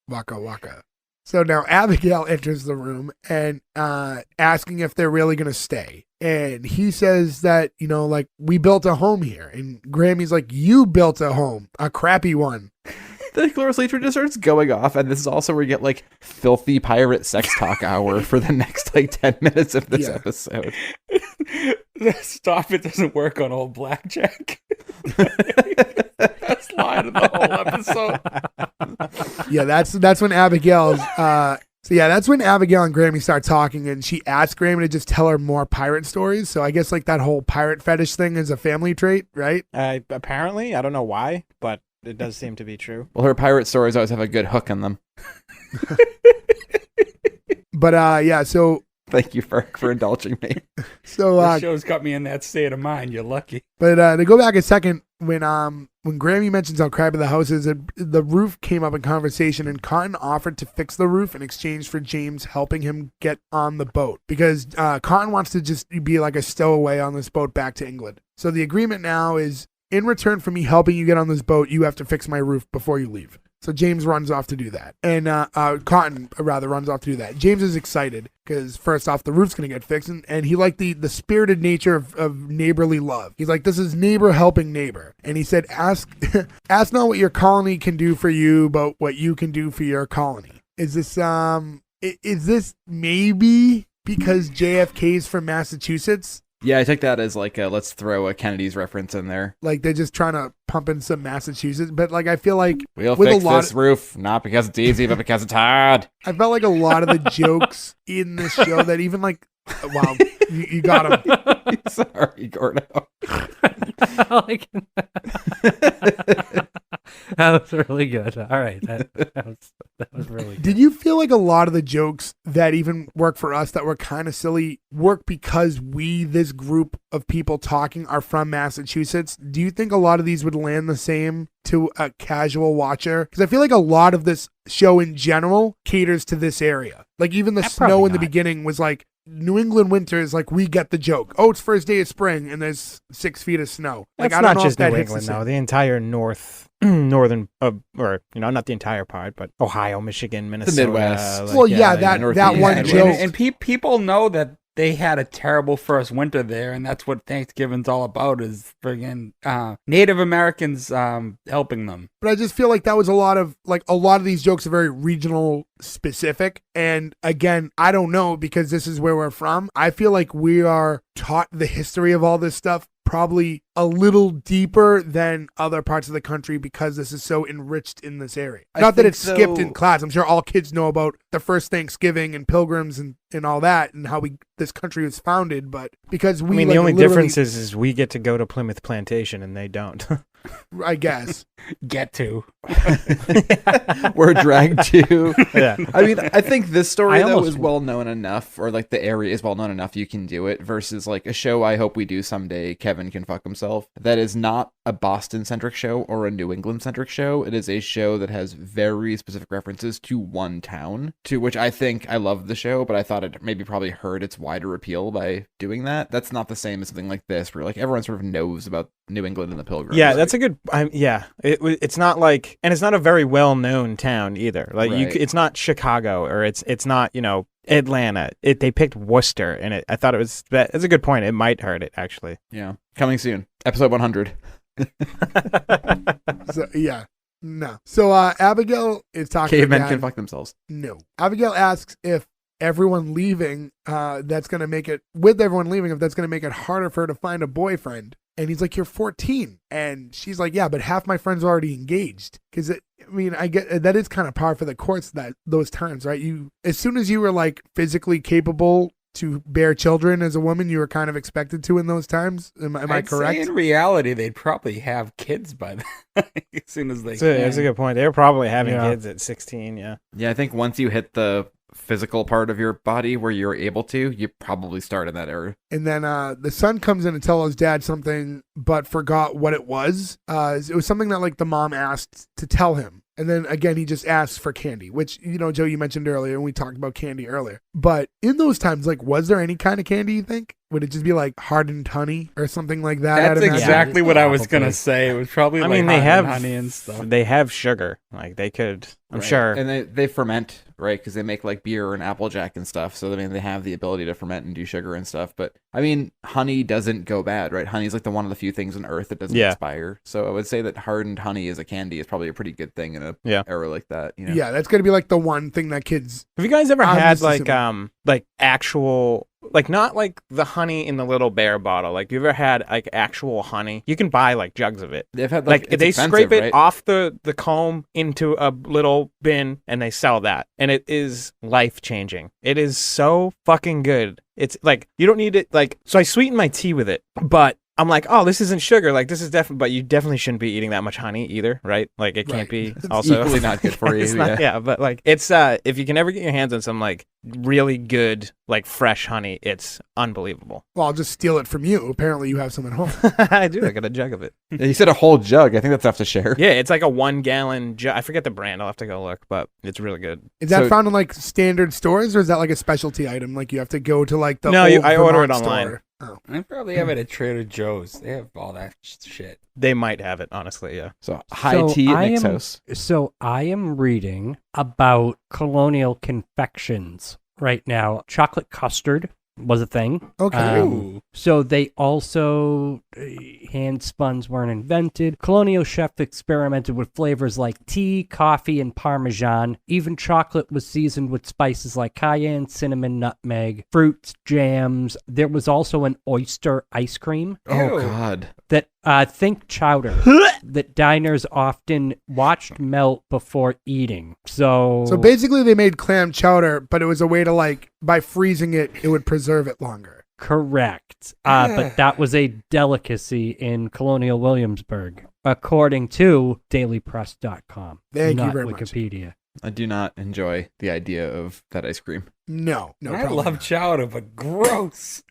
Waka waka. So now Abigail enters the room and asking if they're really going to stay. And he says that, like, we built a home here. And Grammy's like, you built a home, a crappy one. The Cloris Leachman just starts going off, and this is also where we get like filthy pirate sex talk hour for the next like 10 minutes of this episode. Stop, it doesn't work on old blackjack. That's line of the whole episode. Yeah, that's when Abigail's that's when Abigail and Grammy start talking, and she asks Grammy to just tell her more pirate stories. So I guess like that whole pirate fetish thing is a family trait, right? Apparently, I don't know why, but it does seem to be true. Well, her pirate stories always have a good hook in them. But so thank you for indulging me. So this show's got me in that state of mind. You're lucky. But to go back a second, when Grammy mentions how crappy the house is, the roof came up in conversation, and Cotton offered to fix the roof in exchange for James helping him get on the boat, because Cotton wants to just be like a stowaway on this boat back to England. So the agreement now is, in return for me helping you get on this boat, you have to fix my roof before you leave. So James runs off to do that. And Cotton, rather, runs off to do that. James is excited because, first off, the roof's going to get fixed. And he liked the spirited nature of neighborly love. He's like, this is neighbor helping neighbor. And he said, ask not what your colony can do for you, but what you can do for your colony. Is this maybe because JFK's from Massachusetts? Yeah, I took that as like let's throw a Kennedy's reference in there. Like they're just trying to pump in some Massachusetts, but like I feel like we'll fix this roof not because it's easy, but because it's hard. I felt like a lot of the jokes in this show that even like, wow, you got him. Sorry, Gordo. That was really good. All right, that was really good. Did you feel like a lot of the jokes that even work for us that were kind of silly work because this group of people talking are from Massachusetts? Do you think a lot of these would land the same to a casual watcher? Because I feel like a lot of this show in general caters to this area. Like even the snow in the beginning was like, New England winter is like, we get the joke. Oh, it's first day of spring and there's 6 feet of snow. Like, That's not just New England, though. The entire northern, or not the entire part, but Ohio, Michigan, Minnesota. The Midwest. That one joke. And people know that they had a terrible first winter there, and that's what Thanksgiving's all about, is friggin' Native Americans helping them. But I just feel like that was a lot of these jokes are very regional specific. And again, I don't know, because this is where we're from. I feel like we are taught the history of all this stuff probably a little deeper than other parts of the country because this is so enriched in this area. Not that it's skipped in class. I'm sure all kids know about the first Thanksgiving and Pilgrims and all that and how this country was founded, but because the only difference is we get to go to Plymouth Plantation and they don't. I guess. Get to. We're dragged to. Yeah. I mean, I think this story, though, is well known enough, or like the area is well known enough you can do it, versus like a show I hope we do someday, Kevin Can Fuck Himself, that is not a Boston-centric show or a New England-centric show. It is a show that has very specific references to one town, to which I think I love the show, but I thought it maybe probably hurt its wider appeal by doing that. That's not the same as something like this, where like everyone sort of knows about New England and the Pilgrims. Yeah, that's a good. It's not like, and it's not a very well-known town either. Like it's not Chicago, or it's not Atlanta. They picked Worcester, and I thought it's a good point. It might hurt it actually. Yeah, coming soon, episode 100. So Abigail is talking. Cavemen can fuck themselves. No, Abigail asks if everyone leaving, if that's going to make it harder for her to find a boyfriend. And he's like, you're 14. And she's like, yeah, but half my friends are already engaged. Because, I get that is kind of par for the course those times, right? As soon as you were like physically capable to bear children as a woman, you were kind of expected to in those times. Am I correct? Say in reality, they'd probably have kids by then, as soon as they can. That's a good point. They were probably having kids at 16, yeah. Yeah, I think once you hit the physical part of your body where you're able to, you probably start in that era. And then the son comes in and tells his dad something, but forgot what it was. It was something that like the mom asked to tell him. And then again, he just asks for candy, which, Joe, you mentioned earlier, and we talked about candy earlier. But in those times, like, was there any kind of candy, you think? would it just be like hardened honey or something like that? That's I'd imagine? exactly what I was Probably. gonna say. It was probably I like mean, they hot have and honey and stuff. They have sugar. Like they could. I'm Right. sure. And they ferment, right? Because they make like beer and Applejack and stuff. So I mean, they have the ability to ferment and do sugar and stuff. But I mean, honey doesn't go bad, right? Honey is like one of the few things on Earth that doesn't expire. So I would say that hardened honey as a candy is probably a pretty good thing in a era like that. You know? Yeah, that's gonna be like the one thing that kids. Have you guys ever I'm had just like actual, like not like the honey in the little bear bottle? Like you ever had like actual honey? You can buy like jugs of it. They've had Like it's they expensive, scrape it right? off the comb into a little bin and they sell that. And it is life changing. It is so fucking good. It's like you don't need it so I sweeten my tea with it, but I'm like, oh, this isn't sugar. Like this is definitely, but you definitely shouldn't be eating that much honey either, right? Like it can't be It's also equally not good for you. It's not- yeah, but like it's if you can ever get your hands on some like really good like fresh honey, it's unbelievable. Well, I'll just steal it from you. Apparently, you have some at home. I do. I got a jug of it. Yeah, you said a whole jug. I think that's enough to share. Yeah, it's like a 1 gallon jug. I forget the brand. I'll have to go look, but it's really good. Is that So- found in like standard stores, or is that like a specialty item? Like you have to go to like the No, old I order it Vermont online. store? Oh. I probably have it at Trader Joe's. They have all that shit. They might have it, honestly. Yeah. So high tea at Nick's house. So I am reading about colonial confections right now. Chocolate custard was a thing. Okay. Ooh. So they also hand spuns weren't invented. Colonial chef experimented with flavors like tea, coffee, and parmesan. Even chocolate was seasoned with spices like cayenne, cinnamon, nutmeg, fruits, jams. There was also an oyster ice cream Oh Ew. God. that think chowder that diners often watched melt before eating. So Basically, they made clam chowder, but it was a way to like by freezing it, it would preserve it longer. correct. But that was a delicacy in colonial Williamsburg, according to dailypress.com. Thank you not very much. Wikipedia. I do not enjoy the idea of that ice cream. No, I probably love not. chowder, but gross.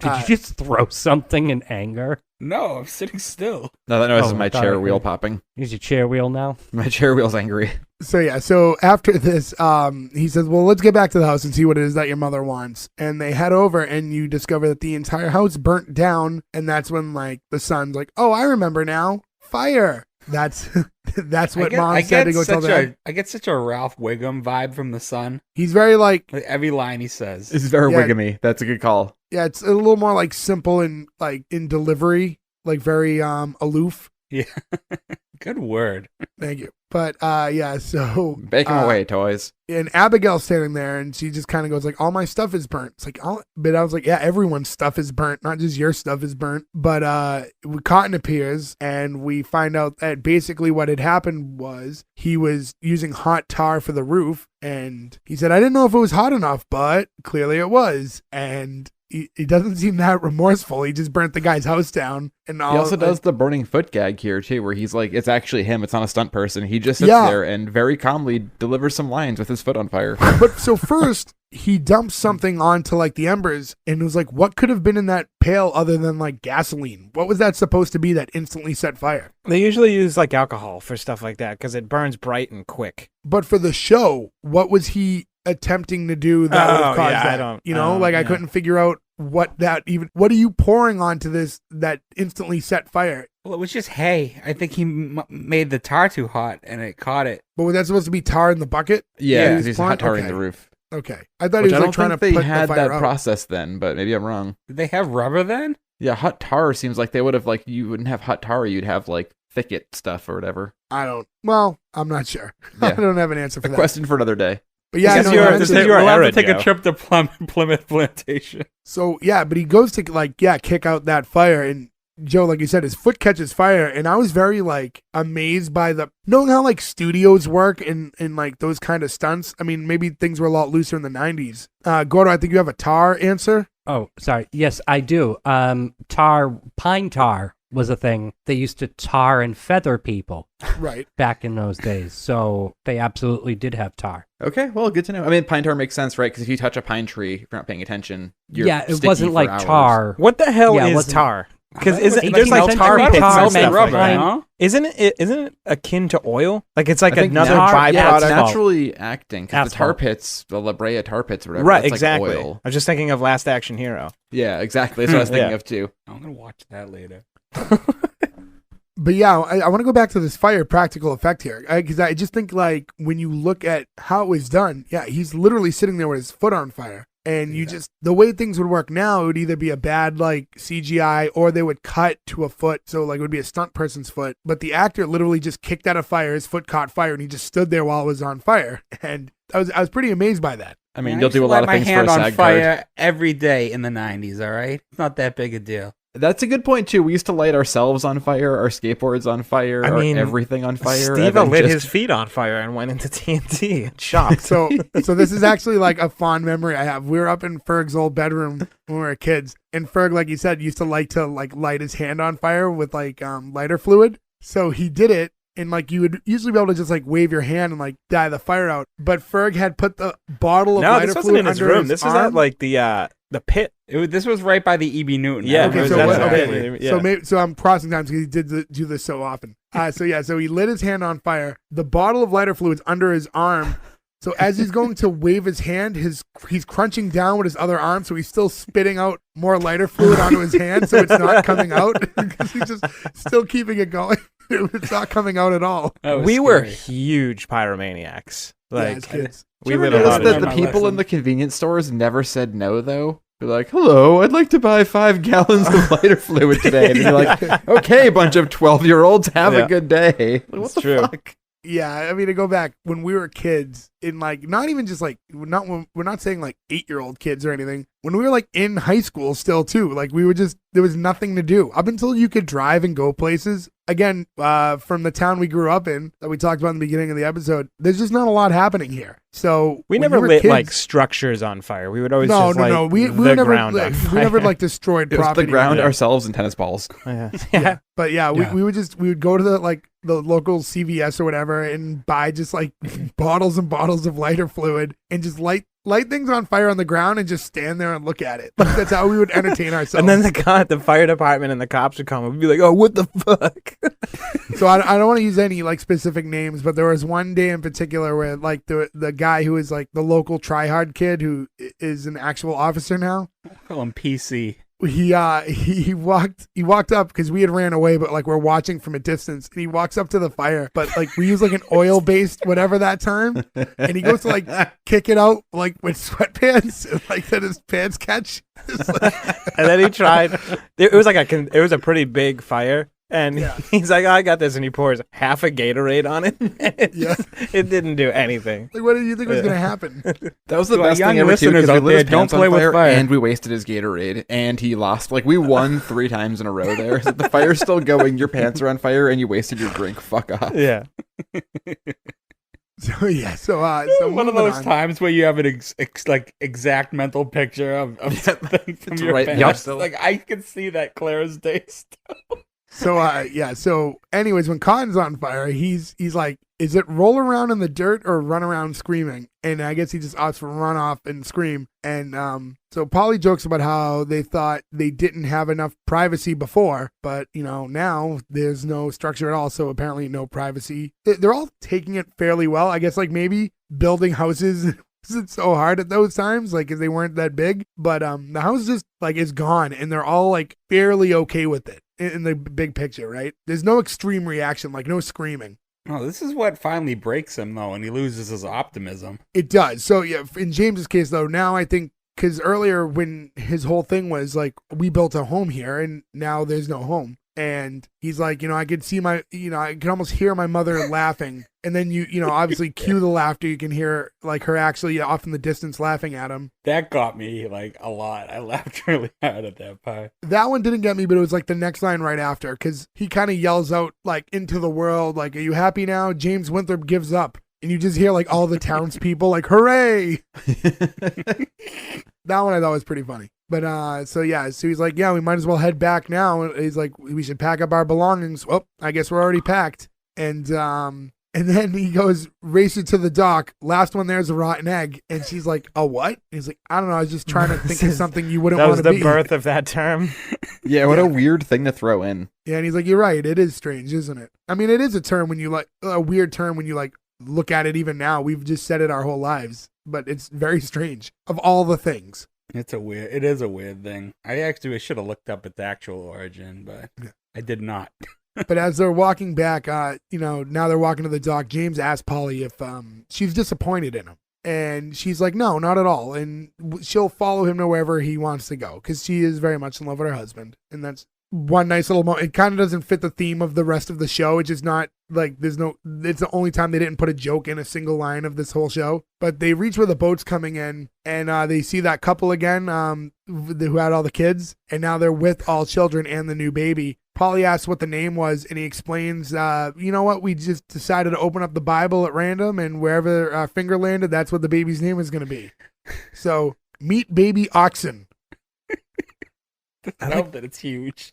Did you just throw something in anger? No, I'm sitting still. No, that noise is Oh, my I thought chair it wheel was- popping. Is your chair wheel now? My chair wheel's angry. So after this, he says, well, let's get back to the house and see what it is that your mother wants. And they head over and you discover that the entire house burnt down. And that's when like the son's like, oh, I remember now. Fire. That's what mom said to go tell dad. I get such a Ralph Wiggum vibe from the son. He's very like, Every line he says. This is very Yeah. Wiggamy. That's a good call. yeah, it's a little more like simple and like in delivery, like very aloof. Good word. Thank you. But yeah, so Bake them away, toys. and Abigail's standing there and she just kind of goes like, all my stuff is burnt. It's like, but I was like, yeah, everyone's stuff is burnt, not just your stuff is burnt. But Cotton appears and we find out that basically what had happened was he was using hot tar for the roof and he said, I didn't know if it was hot enough, but clearly it was. And he doesn't seem that remorseful. He just burnt the guy's house down. And all, He also does the burning foot gag here too, where he's like, it's actually him. It's not a stunt person. He just sits Yeah. there and very calmly delivers some lines with his foot on fire. But so first he dumps something onto like the embers and it was like, what could have been in that pail other than like gasoline? What was that supposed to be that instantly set fire? They usually use like alcohol for stuff like that because it burns bright and quick. But for the show, what was he attempting to do that would have caused yeah, that? I don't- You know, like I couldn't figure out what are you pouring onto this that instantly set fire? Well, it was just hay. I think he made the tar too hot and it caught it. But was that supposed to be tar in the bucket? Yeah, he because was he's pouring? hot tarring Okay. the roof. Okay. I thought Which he I was don't like trying think to they put had the fire that out. process then, but maybe I'm wrong. Did they have rubber then? Yeah, hot tar seems like they would have like you wouldn't have hot tar, you'd have like thicket stuff or whatever. I'm not sure. Yeah. I don't have an answer for A that. question for another day. But yeah, This no, is your- that's this it. is your we'll have era, to take Joe. a trip to Plymouth Plantation. So yeah, but he goes to kick out that fire, and Joe, like you said, his foot catches fire, and I was very like amazed by knowing how like studios work in like those kind of stunts. I mean, maybe things were a lot looser in the 90s. Gordo, I think you have a tar answer. Oh, sorry. Yes, I do. Pine tar was a thing. They used to tar and feather people Right. back in those days. So they absolutely did have tar. Okay, well, good to know. I mean, pine tar makes sense, right? Because if you touch a pine tree, if you're not paying attention, you're Yeah, it sticky wasn't for like hours. tar. What the hell Yeah, it is wasn't- tar? Because Like, there's like like tar tar pits and pits stuff rubber, like that. huh? Isn't it akin to oil? Like it's like I think another tar- yeah, byproduct. it's naturally acting because the tar Asphalt. pits, the La Brea tar pits or whatever. Right, that's exactly. Like oil. I was just thinking of Last Action Hero. Yeah, exactly. That's what I was thinking Yeah. of too. I'm gonna watch that later. But yeah, I want to go back to this fire practical effect here because I just think like when you look at how it was done, yeah, he's literally sitting there with his foot on fire. And you just, the way things would work now, it would either be a bad like CGI or they would cut to a foot. So like it would be a stunt person's foot. But the actor literally just kicked out a fire, his foot caught fire, and he just stood there while it was on fire. And I was pretty amazed by that. I mean, Man, you'll used to do a lot light of my things for hand a on SAG fire card. every day in the 90s, all right? It's not that big a deal. That's a good point too. We used to light ourselves on fire, our skateboards on fire, I mean, everything on fire. Steve and then lit just- his feet on fire and went into TNT and shocked. So this is actually like a fond memory I have. We were up in Ferg's old bedroom when we were kids, and Ferg, like you said, used to like to like light his hand on fire with like lighter fluid. So he did it, and like you would usually be able to just like wave your hand and like dye the fire out. But Ferg had put the bottle of No, lighter this wasn't fluid in his under room. his This was arm. at like the pit. This was right by the E.B. Newton. Yeah, Okay, it was so that's what- the okay. pit. Yeah. So I'm crossing times because he did do this so often. So he lit his hand on fire. The bottle of lighter fluid's under his arm. So as he's going to wave his hand, he's crunching down with his other arm, so he's still spitting out more lighter fluid onto his hand, so it's not coming out because he's just still keeping it going. It's not coming out at all. We were huge pyromaniacs. Yeah, Like as kids. we Did you lit ever a lot notice of that my the people lesson. in the convenience stores never said no though? They're like, "Hello, I'd like to buy 5 gallons of lighter fluid today." And you're like, "Okay, bunch of 12-year-olds, have Yeah. a good day." Like, what It's the true. fuck? Yeah, I mean to go back when we were kids, in like not even just like we're not saying like 8-year-old kids or anything. When we were like in high school still too, like we were just there was nothing to do up until you could drive and go places. Again, from the town we grew up in that we talked about in the beginning of the episode, there's just not a lot happening here. So We when never you were lit kids- like structures on fire. We would always no, just no, light no. We the were never ground on like, fire. we never like destroyed It was property. the ground, Yeah. ourselves, and tennis balls. yeah. But yeah, Yeah. we would go to the local CVS or whatever and buy just like bottles and bottles of lighter fluid and just light things on fire on the ground and just stand there and look at it. Like, that's how we would entertain ourselves. And then the fire department and the cops would come and we'd be like, "Oh, what the fuck?" So I don't want to use any like specific names, but there was one day in particular where like the guy who is like the local tryhard kid who is an actual officer now. Call him PC. He walked up because we had ran away, but like we're watching from a distance, and he walks up to the fire, but like we use like an oil based whatever that time, and he goes to like kick it out like with sweatpants, and like then his pants catch. It's like- And then he tried. It was like it was a pretty big fire. And Yeah. he's like, "Oh, I got this," and he pours half a Gatorade on it. Yeah. It didn't do anything. like what did you think was gonna happen? That was the To our best young thing ever too, listeners because we out lit his there, don't pants on play with fire, fire. and we wasted his Gatorade, and he lost. Like we won 3 times in a row there. So the fire's still going, your pants are on fire, and you wasted your drink. Fuck off. Yeah. So yeah, so One of moving those on. times where you have an exact mental picture of something from It's your right there past. still. Like I can see that clear as day. Still. So anyways, when Cotton's on fire, he's like, is it roll around in the dirt or run around screaming? And I guess he just opts for run off and scream. And so Polly jokes about how they thought they didn't have enough privacy before, but now there's no structure at all, so apparently no privacy. They're all taking it fairly well. I guess like maybe building houses isn't so hard at those times, like if they weren't that big. But the house just like is gone, and they're all like fairly okay with it in the big picture, right? There's no extreme reaction, like no screaming. Oh, this is what finally breaks him though, and he loses his optimism. It does. So yeah, in James's case though, now I think because earlier when his whole thing was like, we built a home here and now there's no home. And he's like, I could see I can almost hear my mother laughing. And then obviously cue the laughter. You can hear like her actually off in the distance laughing at him. That got me like a lot. I laughed really hard at that part. That one didn't get me, but it was like the next line right after, because he kind of yells out like into the world, like, "Are you happy now?" James Winthrop gives up. And you just hear like all the townspeople like, "Hooray!" That one I thought was pretty funny. But so he's like, "Yeah, we might as well head back now." And he's like, "We should pack up our belongings." Well, I guess we're already packed. And And then he goes racing to the dock. Last one there's a rotten egg. And she's like, a what? And he's like, I don't know. I was just trying to think of something you wouldn't That want was to the be. birth of that term. Yeah, what a weird thing to throw in. Yeah, and he's like, you're right. It is strange, isn't it? I mean, it is a term when you like, a weird term when you like look at it even now. We've just said it our whole lives. But it's very strange of all the things. It is a weird thing. I should have looked up its actual origin, but I did not. But as they're walking back, now they're walking to the dock. James asks Polly if she's disappointed in him. And she's like, no, not at all. And she'll follow him to wherever he wants to go because she is very much in love with her husband. And that's one nice little moment. It kind of doesn't fit the theme of the rest of the show. It's just not like it's the only time they didn't put a joke in a single line of this whole show. But they reach where the boat's coming in and they see that couple again who had all the kids. And now they're with all children and the new baby. Polly asks what the name was, and he explains, you know what, we just decided to open up the Bible at random, and wherever our finger landed, that's what the baby's name is going to be. So, meet baby oxen. I hope that it's huge.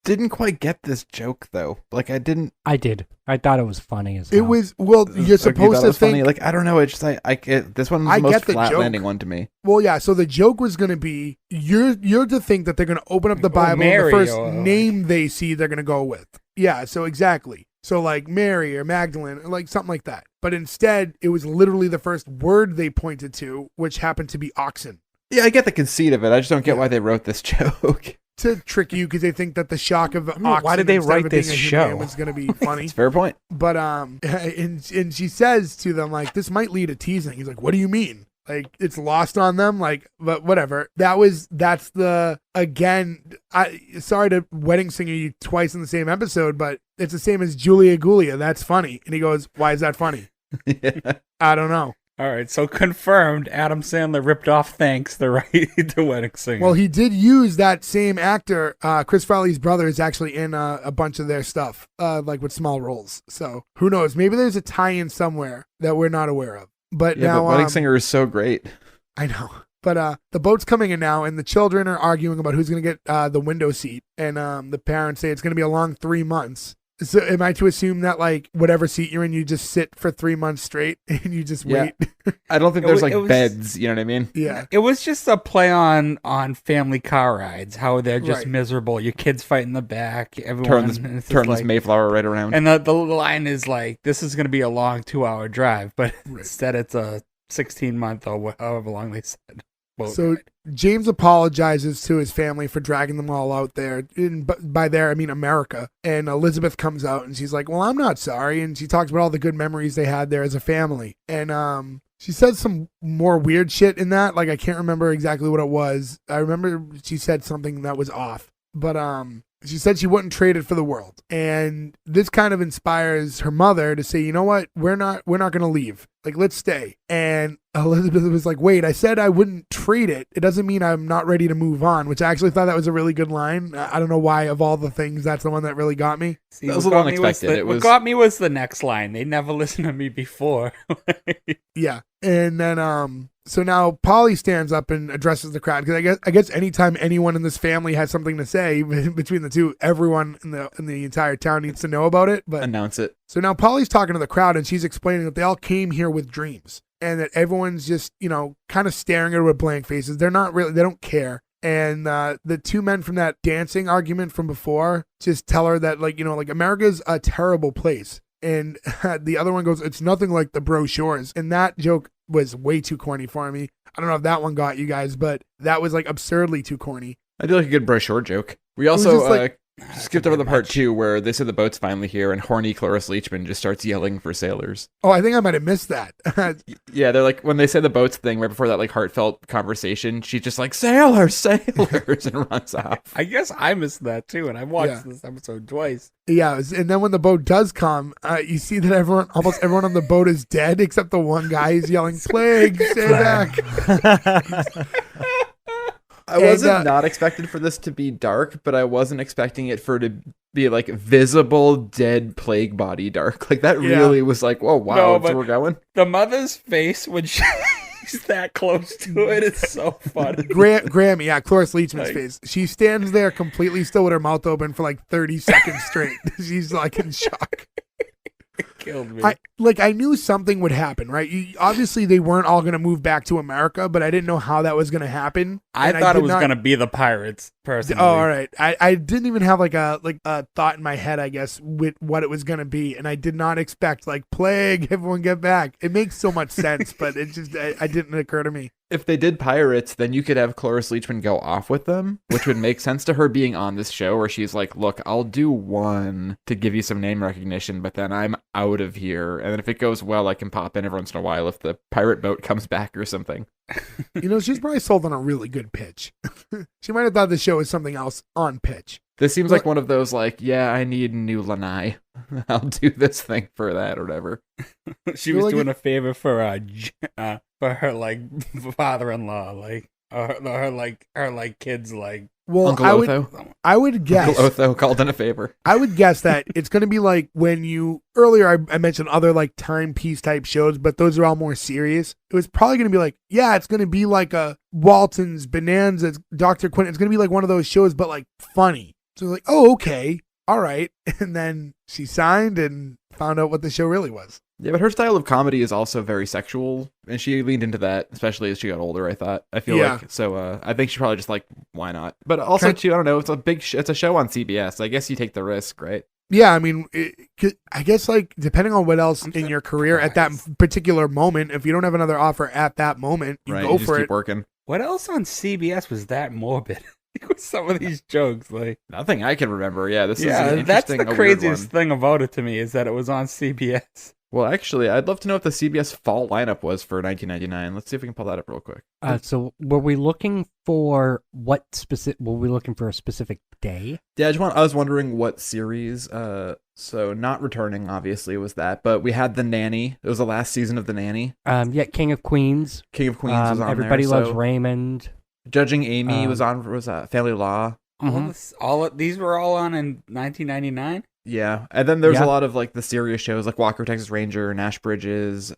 Didn't quite get this joke, though. Like, I didn't... I did. I thought it was funny as It hell. was, well, you're supposed to think... Funny. Like, I don't know, it's just, this one's the most flat-landing one to me. Well, yeah, so the joke was going to be, you're to think that they're going to open up the Bible and the first name they see they're going to go with. Yeah, so exactly. So like Mary or Magdalene, like something like that. But instead, it was literally the first word they pointed to, which happened to be oxen. Yeah, I get the conceit of it. I just don't get why they wrote this joke. To trick you because they think that the shock of oxen. Why did they instead of write it being this a show? human was going to be funny. It's a fair point. But and she says to them like, this might lead to teasing. He's like, what do you mean? Like it's lost on them. Like, but whatever. That's the again. Sorry to wedding singer you twice in the same episode, but it's the same as Julia Gulia. That's funny. And he goes, why is that funny? Yeah. I don't know. All right, so confirmed, Adam Sandler ripped off Thanks, the wedding singer. Well, he did use that same actor. Chris Farley's brother is actually in a bunch of their stuff, like with small roles. So who knows? Maybe there's a tie-in somewhere that we're not aware of. But yeah, now, but Wedding Singer is so great. I know. But the boat's coming in now, and the children are arguing about who's going to get the window seat. And the parents say it's going to be a long 3 months. So am I to assume that like whatever seat you're in, you just sit for 3 months straight and you just wait? I don't think there's beds. You know what I mean? Yeah. It was just a play on family car rides. How they're just Right. miserable. Your kids fight in the back. Everyone Turn this Mayflower right around. And the line is like, this is going to be a long 2-hour drive, but instead it's a 16-month or however long they said. So James apologizes to his family for dragging them all out there. By there, I mean America. And Elizabeth comes out and she's like, well, I'm not sorry. And she talks about all the good memories they had there as a family. And she says some more weird shit in that. Like, I can't remember exactly what it was. I remember she said something that was off. But she said she wouldn't trade it for the world. And this kind of inspires her mother to say, you know what? We're not going to leave. Like, let's stay. And Elizabeth was like, wait, I said I wouldn't trade it. It doesn't mean I'm not ready to move on, which I actually thought that was a really good line. I don't know why, of all the things, that's the one that really got me. See, that was a little unexpected. What got me was the next line. They never listened to me before. Yeah. And then, so now Polly stands up and addresses the crowd because I guess anytime anyone in this family has something to say between the two, everyone in the entire town needs to know about it. But announce it. So now Polly's talking to the crowd and she's explaining that they all came here with dreams and that everyone's just kind of staring at her with blank faces. They don't care. And the two men from that dancing argument from before just tell her that like America's a terrible place. And the other one goes, it's nothing like the brochures. And that joke was way too corny for me. I don't know if that one got you guys, but that was like absurdly too corny. I do like a good brochure joke. We also skipped over the part 2 where they said the boat's finally here and horny Cloris Leachman just starts yelling for sailors. Oh, I think I might have missed that. Yeah, they're like, when they say the boats thing right before that like heartfelt conversation, she's just like, sailors, and runs off. I guess I missed that too, and I watched this episode twice. Yeah, and then when the boat does come, you see that almost everyone on the boat is dead except the one guy who's yelling, plague, stay back. I wasn't not expected for this to be dark, but I wasn't expecting it for it to be like visible dead plague body dark. Like that really was like, whoa, wow, no, that's where we're going. The mother's face when she's that close to it, it's so funny. Grammy, yeah, Cloris Leachman's face. She stands there completely still with her mouth open for like 30 seconds straight. She's like in shock. killed me. I knew something would happen, right? Obviously, they weren't all going to move back to America, but I didn't know how that was going to happen. I thought it was going to be the pirates, personally. Oh, all right. I didn't even have like a thought in my head, I guess, with what it was going to be, and I did not expect like plague, everyone get back. It makes so much sense, but it just I didn't occur to me. If they did pirates, then you could have Cloris Leachman go off with them, which would make sense to her being on this show where she's like, look, I'll do one to give you some name recognition, but then I'm out of here. And then if it goes well, I can pop in every once in a while if the pirate boat comes back or something. She's probably sold on a really good pitch. She might have thought the show was something else on pitch. This seems like one of those, like, yeah, I need new lanai. I'll do this thing for that or whatever. She was doing a favor for her like father-in-law, like her kids, like. Well, Uncle Otho. I would guess. Uncle Otho called in a favor. I would guess that it's going to be like when earlier I mentioned other like timepiece type shows, but those are all more serious. It was probably going to be like, yeah, it's going to be like a Walton's, Bonanza, Dr. Quinn. It's going to be like one of those shows, but like funny. So like, oh, okay. All right. And then she signed and found out what the show really was. Yeah, but her style of comedy is also very sexual, and she leaned into that, especially as she got older, I thought. I feel like. So I think she probably just like, why not? But also, too, I don't know, it's a show on CBS. I guess you take the risk, right? Yeah, I mean, I guess like depending on what else in your career at that particular moment, if you don't have another offer at that moment, you go for it. Keep working. What else on CBS was that morbid? With some of these jokes, like nothing I can remember. Yeah, this is an that's interesting, the craziest thing about it to me is that it was on CBS. Well, actually, I'd love to know what the CBS fall lineup was for 1999. Let's see if we can pull that up real quick. So were we looking for what specific? Were we looking for a specific day? Yeah, I was wondering what series. So not returning, obviously, was that, but we had The Nanny. It was the last season of The Nanny. Yeah, King of Queens. King of Queens was on Everybody there. Loves Raymond. Judging Amy was Family Law. Mm-hmm. These were all on in 1999. Yeah, and then there's a lot of like the serious shows like Walker Texas Ranger, Nash Bridges,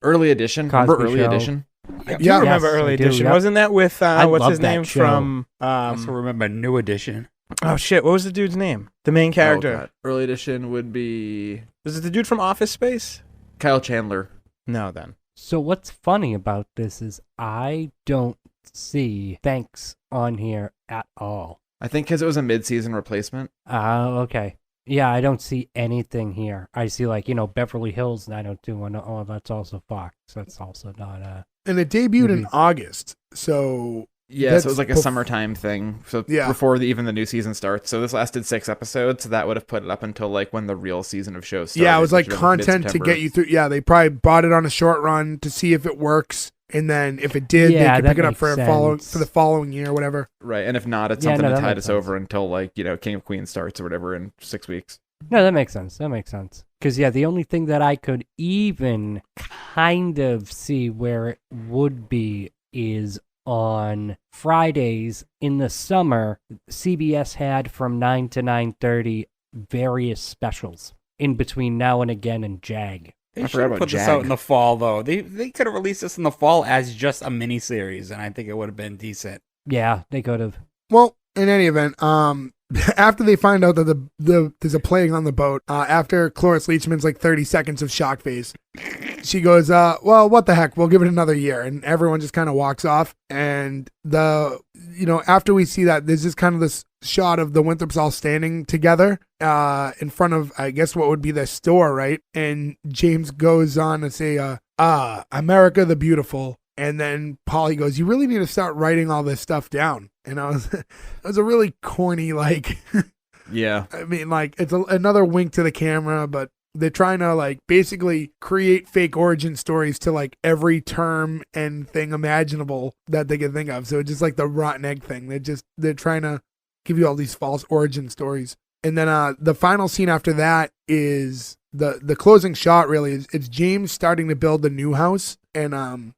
Early Edition. Cosby Remember Early Show. Edition? I do remember Early Edition. Yep. Wasn't that with what's his name show. from? I also remember New Edition. Oh shit! What was the dude's name? The main character. Oh, God. Early Edition would be Was it the dude from Office Space? Kyle Chandler. No, then. So what's funny about this is I don't see Thanks on here at all. I think because it was a mid-season replacement. Okay. Yeah, I don't see anything here. I see like, Beverly Hills 90210. Oh, that's also Fox. That's also not And it debuted in Movies. August, so Yeah, so it was like a summertime thing. So Yeah. before even the new season starts. So this lasted 6 episodes. So that would have put it up until like when the real season of shows started. yeah, it was like which content to get you through. Yeah, they probably bought it on a short run to see if it works, and then if it did, Yeah, they could that pick it up makes for sense. the following year, or whatever. Right, and if not, it's Yeah, something no, to that tide makes us sense. over until like, King of Queens starts or whatever in 6 weeks. No, that makes sense. Because, the only thing that I could even kind of see where it would be is on Fridays in the summer, CBS had from 9 to 9:30 various specials in between Now and Again and JAG. They I should forgot have about put this Jag. out in the fall, though. They could have released this in the fall as just a miniseries, and I think it would have been decent. Yeah, they could have. Well, in any event, after they find out that there's a plague on the boat, after Cloris Leachman's like 30 seconds of shock face, she goes, well, what the heck, we'll give it another year. And everyone just kind of walks off. And after we see that, there's just kind of this shot of the Winthrops all standing together in front of, I guess, what would be the store, right? And James goes on to say, America the Beautiful. And then Polly goes, you really need to start writing all this stuff down. And it was a really corny, like, Yeah. I mean, like, it's another wink to the camera, but they're trying to, like, basically create fake origin stories to, like, every term and thing imaginable that they can think of. So it's just like the rotten egg thing. They're trying to give you all these false origin stories. And then the final scene after that is the closing shot, really, is it's James starting to build the new house. And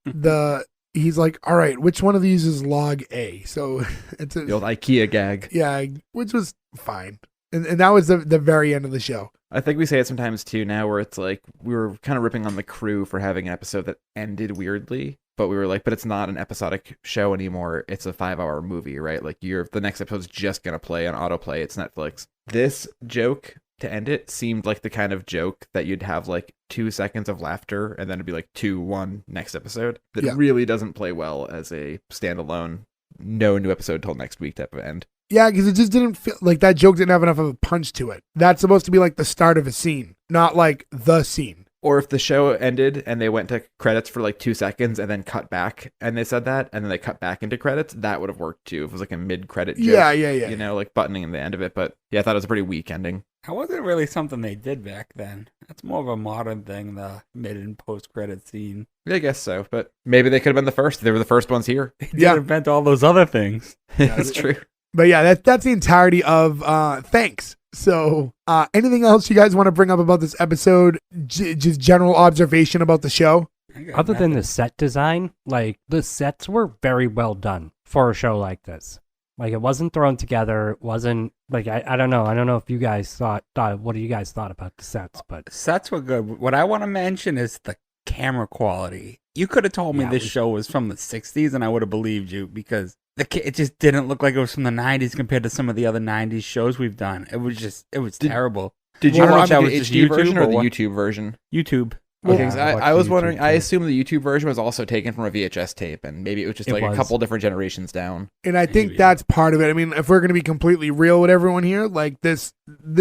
he's like, all right, which one of these is log A? So it's The old IKEA gag. yeah, which was fine. And that was the very end of the show. I think we say it sometimes too now where it's like we were kind of ripping on the crew for having an episode that ended weirdly. But we were like, but it's not an episodic show anymore. It's a 5-hour movie, right? Like the next episode's just going to play on autoplay. It's Netflix. This joke to end it seemed like the kind of joke that you'd have like 2 seconds of laughter and then it'd be like 2-1 next episode. That really doesn't play well as a standalone, no new episode till next week type of end. Yeah, because it just didn't feel like that joke didn't have enough of a punch to it. That's supposed to be like the start of a scene, not like the scene. Or if the show ended and they went to credits for like 2 seconds and then cut back and they said that and then they cut back into credits, that would have worked too. If it was like a mid-credit joke. Yeah. You know, like buttoning in the end of it. But yeah, I thought it was a pretty weak ending. That wasn't really something they did back then. That's more of a modern thing, the mid and post-credit scene. Yeah, I guess so. But maybe they could have been the first. They were the first ones here. They did invent all those other things. That's true. But yeah, that's the entirety of Thanks. So anything else you guys want to bring up about this episode? Just general observation about the show? Other than the set design, like the sets were very well done for a show like this. Like it wasn't thrown together. It wasn't like, I don't know. I don't know if you guys thought what do you guys thought about the sets, but sets were good. What I want to mention is the camera quality. You could have told me this show was from the 60s and I would have believed you because it just didn't look like it was from the 90s compared to some some of the other 90s shows we've done. It was terrible. Did you watch the HD version or the YouTube version? YouTube. Okay, I was wondering, I assume the YouTube version was also taken from a VHS tape, and maybe it was just like a couple different generations down. And I think that's part of it. I mean, if we're going to be completely real with everyone here, like this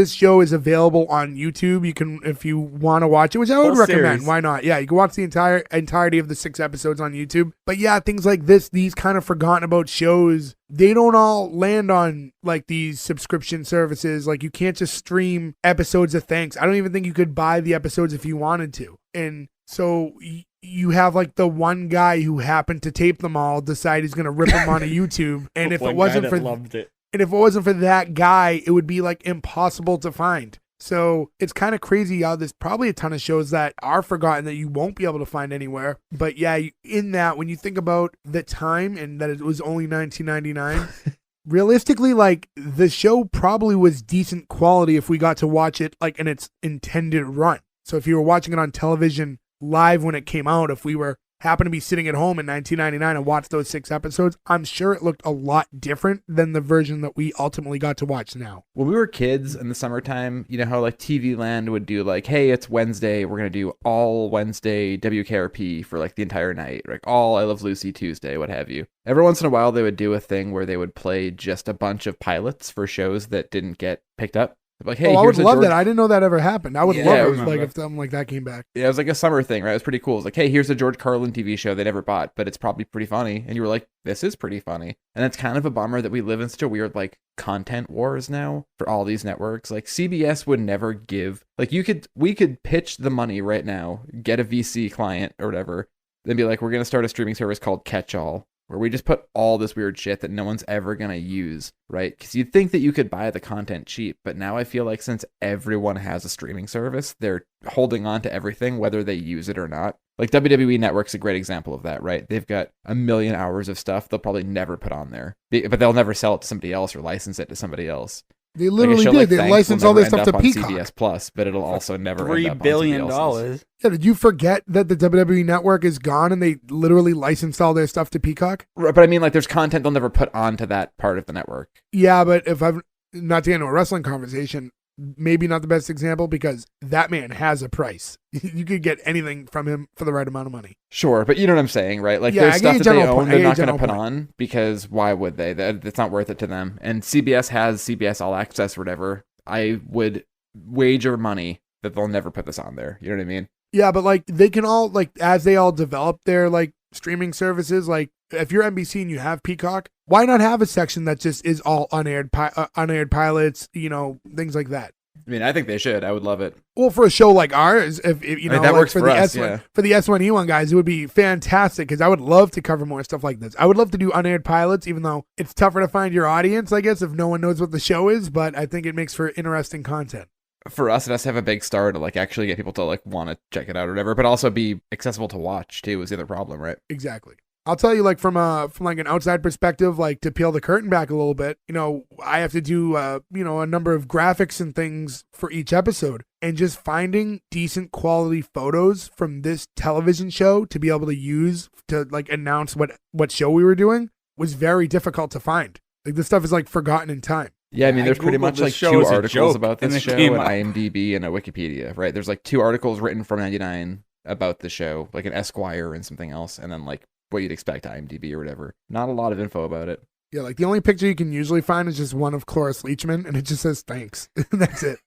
show is available on YouTube. You can, if you want to watch it, which I would recommend. Why not? Yeah, you can watch the entirety of the 6 episodes on YouTube. But yeah, things like this, these kind of forgotten about shows, they don't all land on like these subscription services. Like you can't just stream episodes of Thanks. I don't even think you could buy the episodes if you wanted to. And so you have like the one guy who happened to tape them all decide he's going to rip them onto YouTube. And if it wasn't and if it wasn't for that guy, it would be like impossible to find. So it's kind of crazy how there's probably a ton of shows that are forgotten that you won't be able to find anywhere. But yeah, in that, when you think about the time and that it was only 1999, realistically, like the show probably was decent quality if we got to watch it like in its intended run. So if you were watching it on television live when it came out, if we were happened to be sitting at home in 1999 and watched those 6 episodes, I'm sure it looked a lot different than the version that we ultimately got to watch now. When we were kids in the summertime, you know how like TV Land would do like, hey, it's Wednesday, we're going to do all Wednesday WKRP for like the entire night, like all I Love Lucy Tuesday, what have you. Every once in a while, they would do a thing where they would play just a bunch of pilots for shows that didn't get picked up. Like, hey, I would love that. I didn't know that ever happened. I would love it like if something like that came back. Yeah, it was like a summer thing, right? It was pretty cool. It was like, hey, here's a George Carlin TV show they never bought, but it's probably pretty funny. And you were like, this is pretty funny. And it's kind of a bummer that we live in such a weird like content wars now for all these networks. Like CBS would never give, like we could pitch the money right now, get a VC client or whatever, then be like, we're going to start a streaming service called Catch All, where we just put all this weird shit that no one's ever going to use, right? Because you'd think that you could buy the content cheap, but now I feel like since everyone has a streaming service, they're holding on to everything, whether they use it or not. Like WWE Network's a great example of that, right? They've got 1 million hours of stuff they'll probably never put on there, but they'll never sell it to somebody else or license it to somebody else. They literally did. They licensed all their stuff to Peacock. CBS Plus, but it'll also never $3 billion. Yeah, did you forget that the WWE Network is gone and they literally licensed all their stuff to Peacock? Right, but I mean, like, there's content they'll never put onto that part of the network. Yeah, but if I'm not to get into a wrestling conversation, maybe not the best example because that man has a price. You could get anything from him for the right amount of money. Sure, but you know what I'm saying, right? Like, there's stuff that they own they're not going to put on because why would they? It's not worth it to them. And CBS has CBS All Access or whatever. I would wager money that they'll never put this on there. You know what I mean? Yeah, but like they can all, like, as they all develop their like streaming services, like if you're NBC and you have Peacock, why not have a section that just is all unaired pilots, you know, things like that? I mean, I think they should. I would love it. Well, for a show like ours, if you know, that like works for the us, for the S1E1 guys, it would be fantastic because I would love to cover more stuff like this. I would love to do unaired pilots, even though it's tougher to find your audience, I guess, if no one knows what the show is. But I think it makes for interesting content. For us, it has to have a big star to like actually get people to like want to check it out or whatever, but also be accessible to watch too. Is the other problem, right? Exactly. I'll tell you, like from like an outside perspective, like to peel the curtain back a little bit, you know, I have to do you know, a number of graphics and things for each episode, and just finding decent quality photos from this television show to be able to use to like announce what show we were doing was very difficult to find. Like this stuff is like forgotten in time. Yeah, I mean, there's pretty Googled much this like show 2 as a articles joke, about and this it show, came an up. IMDb and a Wikipedia, right? There's like 2 articles written from 99 about the show, like an Esquire and something else, and then like what you'd expect IMDb or whatever. Not a lot of info about it. Yeah, like the only picture you can usually find is just one of Cloris Leachman, and it just says thanks. That's it.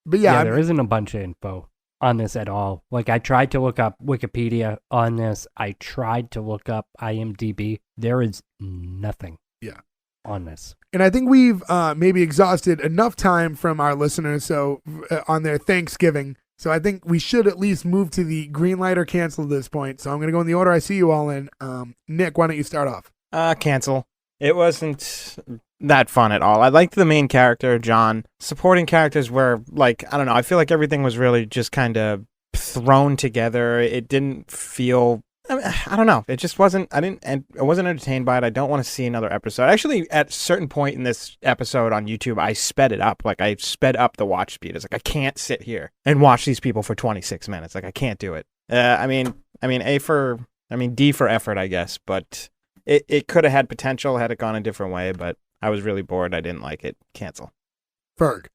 But yeah, there isn't a bunch of info on this at all. Like, I tried to look up Wikipedia on this. I tried to look up IMDb. There is nothing. Yeah. On this. And I think we've maybe exhausted enough time from our listeners so on their Thanksgiving. So I think we should at least move to the green light or cancel at this point. So I'm going to go in the order I see you all in. Nick, why don't you start off? Cancel. It wasn't that fun at all. I liked the main character, John. Supporting characters were like, I don't know, I feel like everything was really just kind of thrown together. It didn't feel, I don't know. It just wasn't, I wasn't entertained by it. I don't want to see another episode. Actually, at a certain point in this episode on YouTube, I sped it up. Like, I sped up the watch speed. It's like, I can't sit here and watch these people for 26 minutes. Like, I can't do it. D for effort, I guess, but it could have had potential had it gone a different way, but I was really bored. I didn't like it. Cancel. Ferg.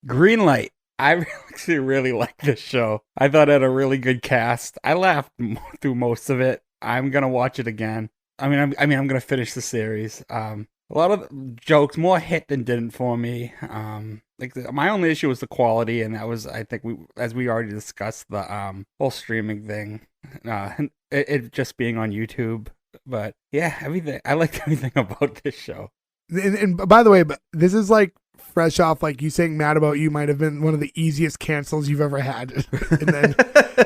Green light. I actually really like this show. I thought it had a really good cast. I laughed through most of it. I'm gonna watch it again. I'm gonna finish the series. A lot of jokes more hit than didn't for me. My only issue was the quality, and that was, I think, as we already discussed, the whole streaming thing. It just being on YouTube. But yeah, everything. I liked everything about this show. And by the way, this is like fresh off, like you saying Mad About You might have been one of the easiest cancels you've ever had. and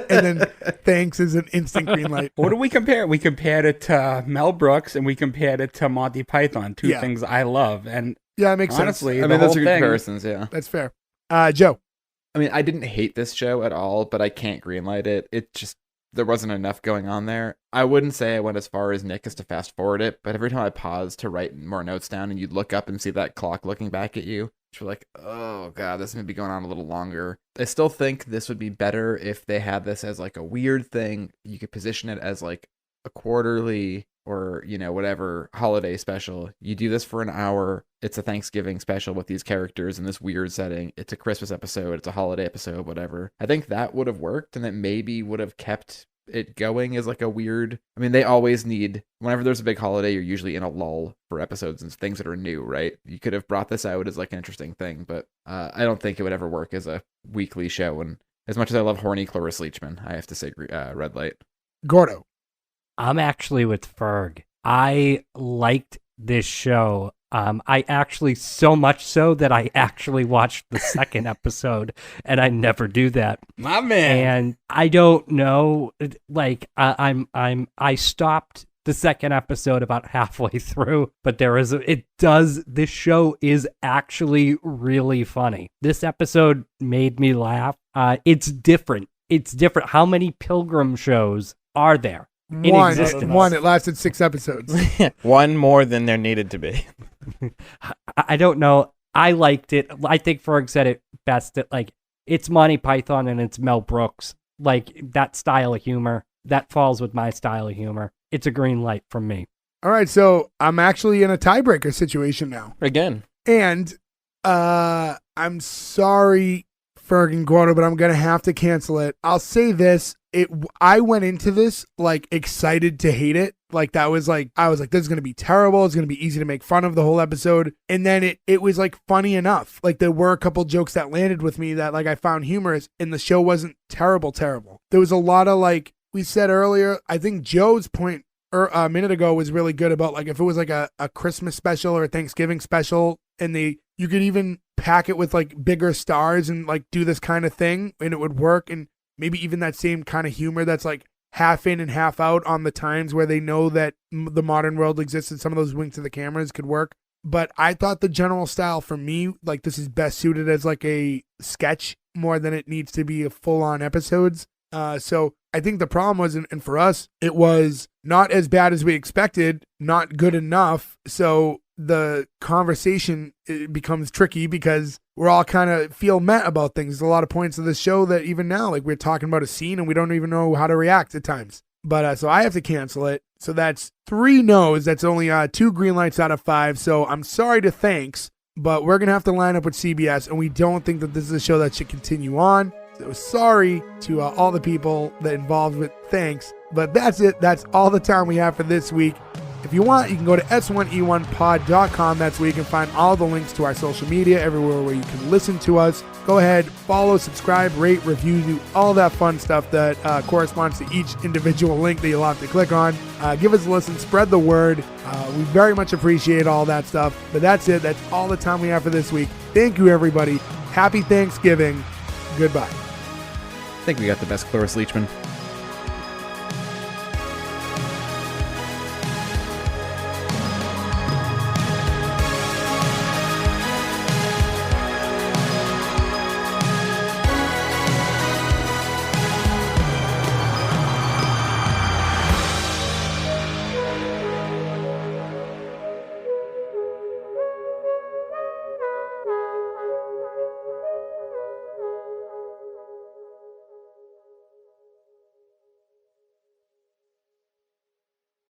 then thanks is an instant green light. What do we compare? We compared it to Mel Brooks and we compared it to Monty Python, two things I love. And yeah, it makes honestly, sense. I mean, those are good comparisons, yeah. That's fair. Joe. I mean, I didn't hate this show at all, but I can't greenlight it. It just, there wasn't enough going on there. I wouldn't say I went as far as Nick as to fast forward it, but every time I paused to write more notes down and you'd look up and see that clock looking back at you, you're like, oh god, this may be going on a little longer. I still think this would be better if they had this as like a weird thing. You could position it as like a quarterly or, you know, whatever holiday special. You do this for an hour. It's a Thanksgiving special with these characters in this weird setting. It's a Christmas episode. It's a holiday episode, whatever. I think that would have worked, and that maybe would have kept it going as like a weird, I mean, they always need, whenever there's a big holiday, you're usually in a lull for episodes and things that are new, right? You could have brought this out as like an interesting thing, but I don't think it would ever work as a weekly show. And as much as I love horny Cloris Leachman, I have to say red light. Gordo. I'm actually with Ferg. I liked this show. I actually, so much so that I actually watched the second episode, and I never do that. My man. And I don't know, like, I stopped the second episode about halfway through, but this show is actually really funny. This episode made me laugh. It's different. How many Pilgrim shows are there? One. It lasted 6 episodes. One more than there needed to be. I don't know. I liked it. I think Ferg said it best. That like it's Monty Python and it's Mel Brooks. Like that style of humor that falls with my style of humor. It's a green light from me. All right, so I'm actually in a tiebreaker situation now Again. And I'm sorry, Ferg and Gordo, but I'm gonna have to cancel it. I'll say this. I went into this like excited to hate it. Like I was like, this is going to be terrible. It's going to be easy to make fun of the whole episode. And then it was like funny enough. Like there were a couple jokes that landed with me that like I found humorous, and the show wasn't terrible. There was a lot of, like we said earlier, I think Joe's point a minute ago was really good about like if it was like a Christmas special or a Thanksgiving special, and you could even pack it with like bigger stars and like do this kind of thing and it would work. And maybe even that same kind of humor that's like half in and half out on the times where they know that the modern world exists and some of those winks to the cameras could work. But I thought the general style for me, like this is best suited as like a sketch more than it needs to be a full-on episodes. So I think the problem was, and for us, it was not as bad as we expected, not good enough. So the conversation becomes tricky because we're all kind of feel met about things. There's a lot of points of the show that even now, like we're talking about a scene and we don't even know how to react at times. But so I have to cancel it. So that's 3 no's. That's only 2 green lights out of 5. So I'm sorry to thanks, but we're going to have to line up with CBS, and we don't think that this is a show that should continue on. So sorry to all the people that involved with thanks. But that's it. That's all the time we have for this week. If you want, you can go to S1E1pod.com. That's where you can find all the links to our social media, everywhere where you can listen to us. Go ahead, follow, subscribe, rate, review, do all that fun stuff that corresponds to each individual link that you'll have to click on. Give us a listen, spread the word. We very much appreciate all that stuff. But that's it. That's all the time we have for this week. Thank you, everybody. Happy Thanksgiving. Goodbye. I think we got the best Cloris Leachman.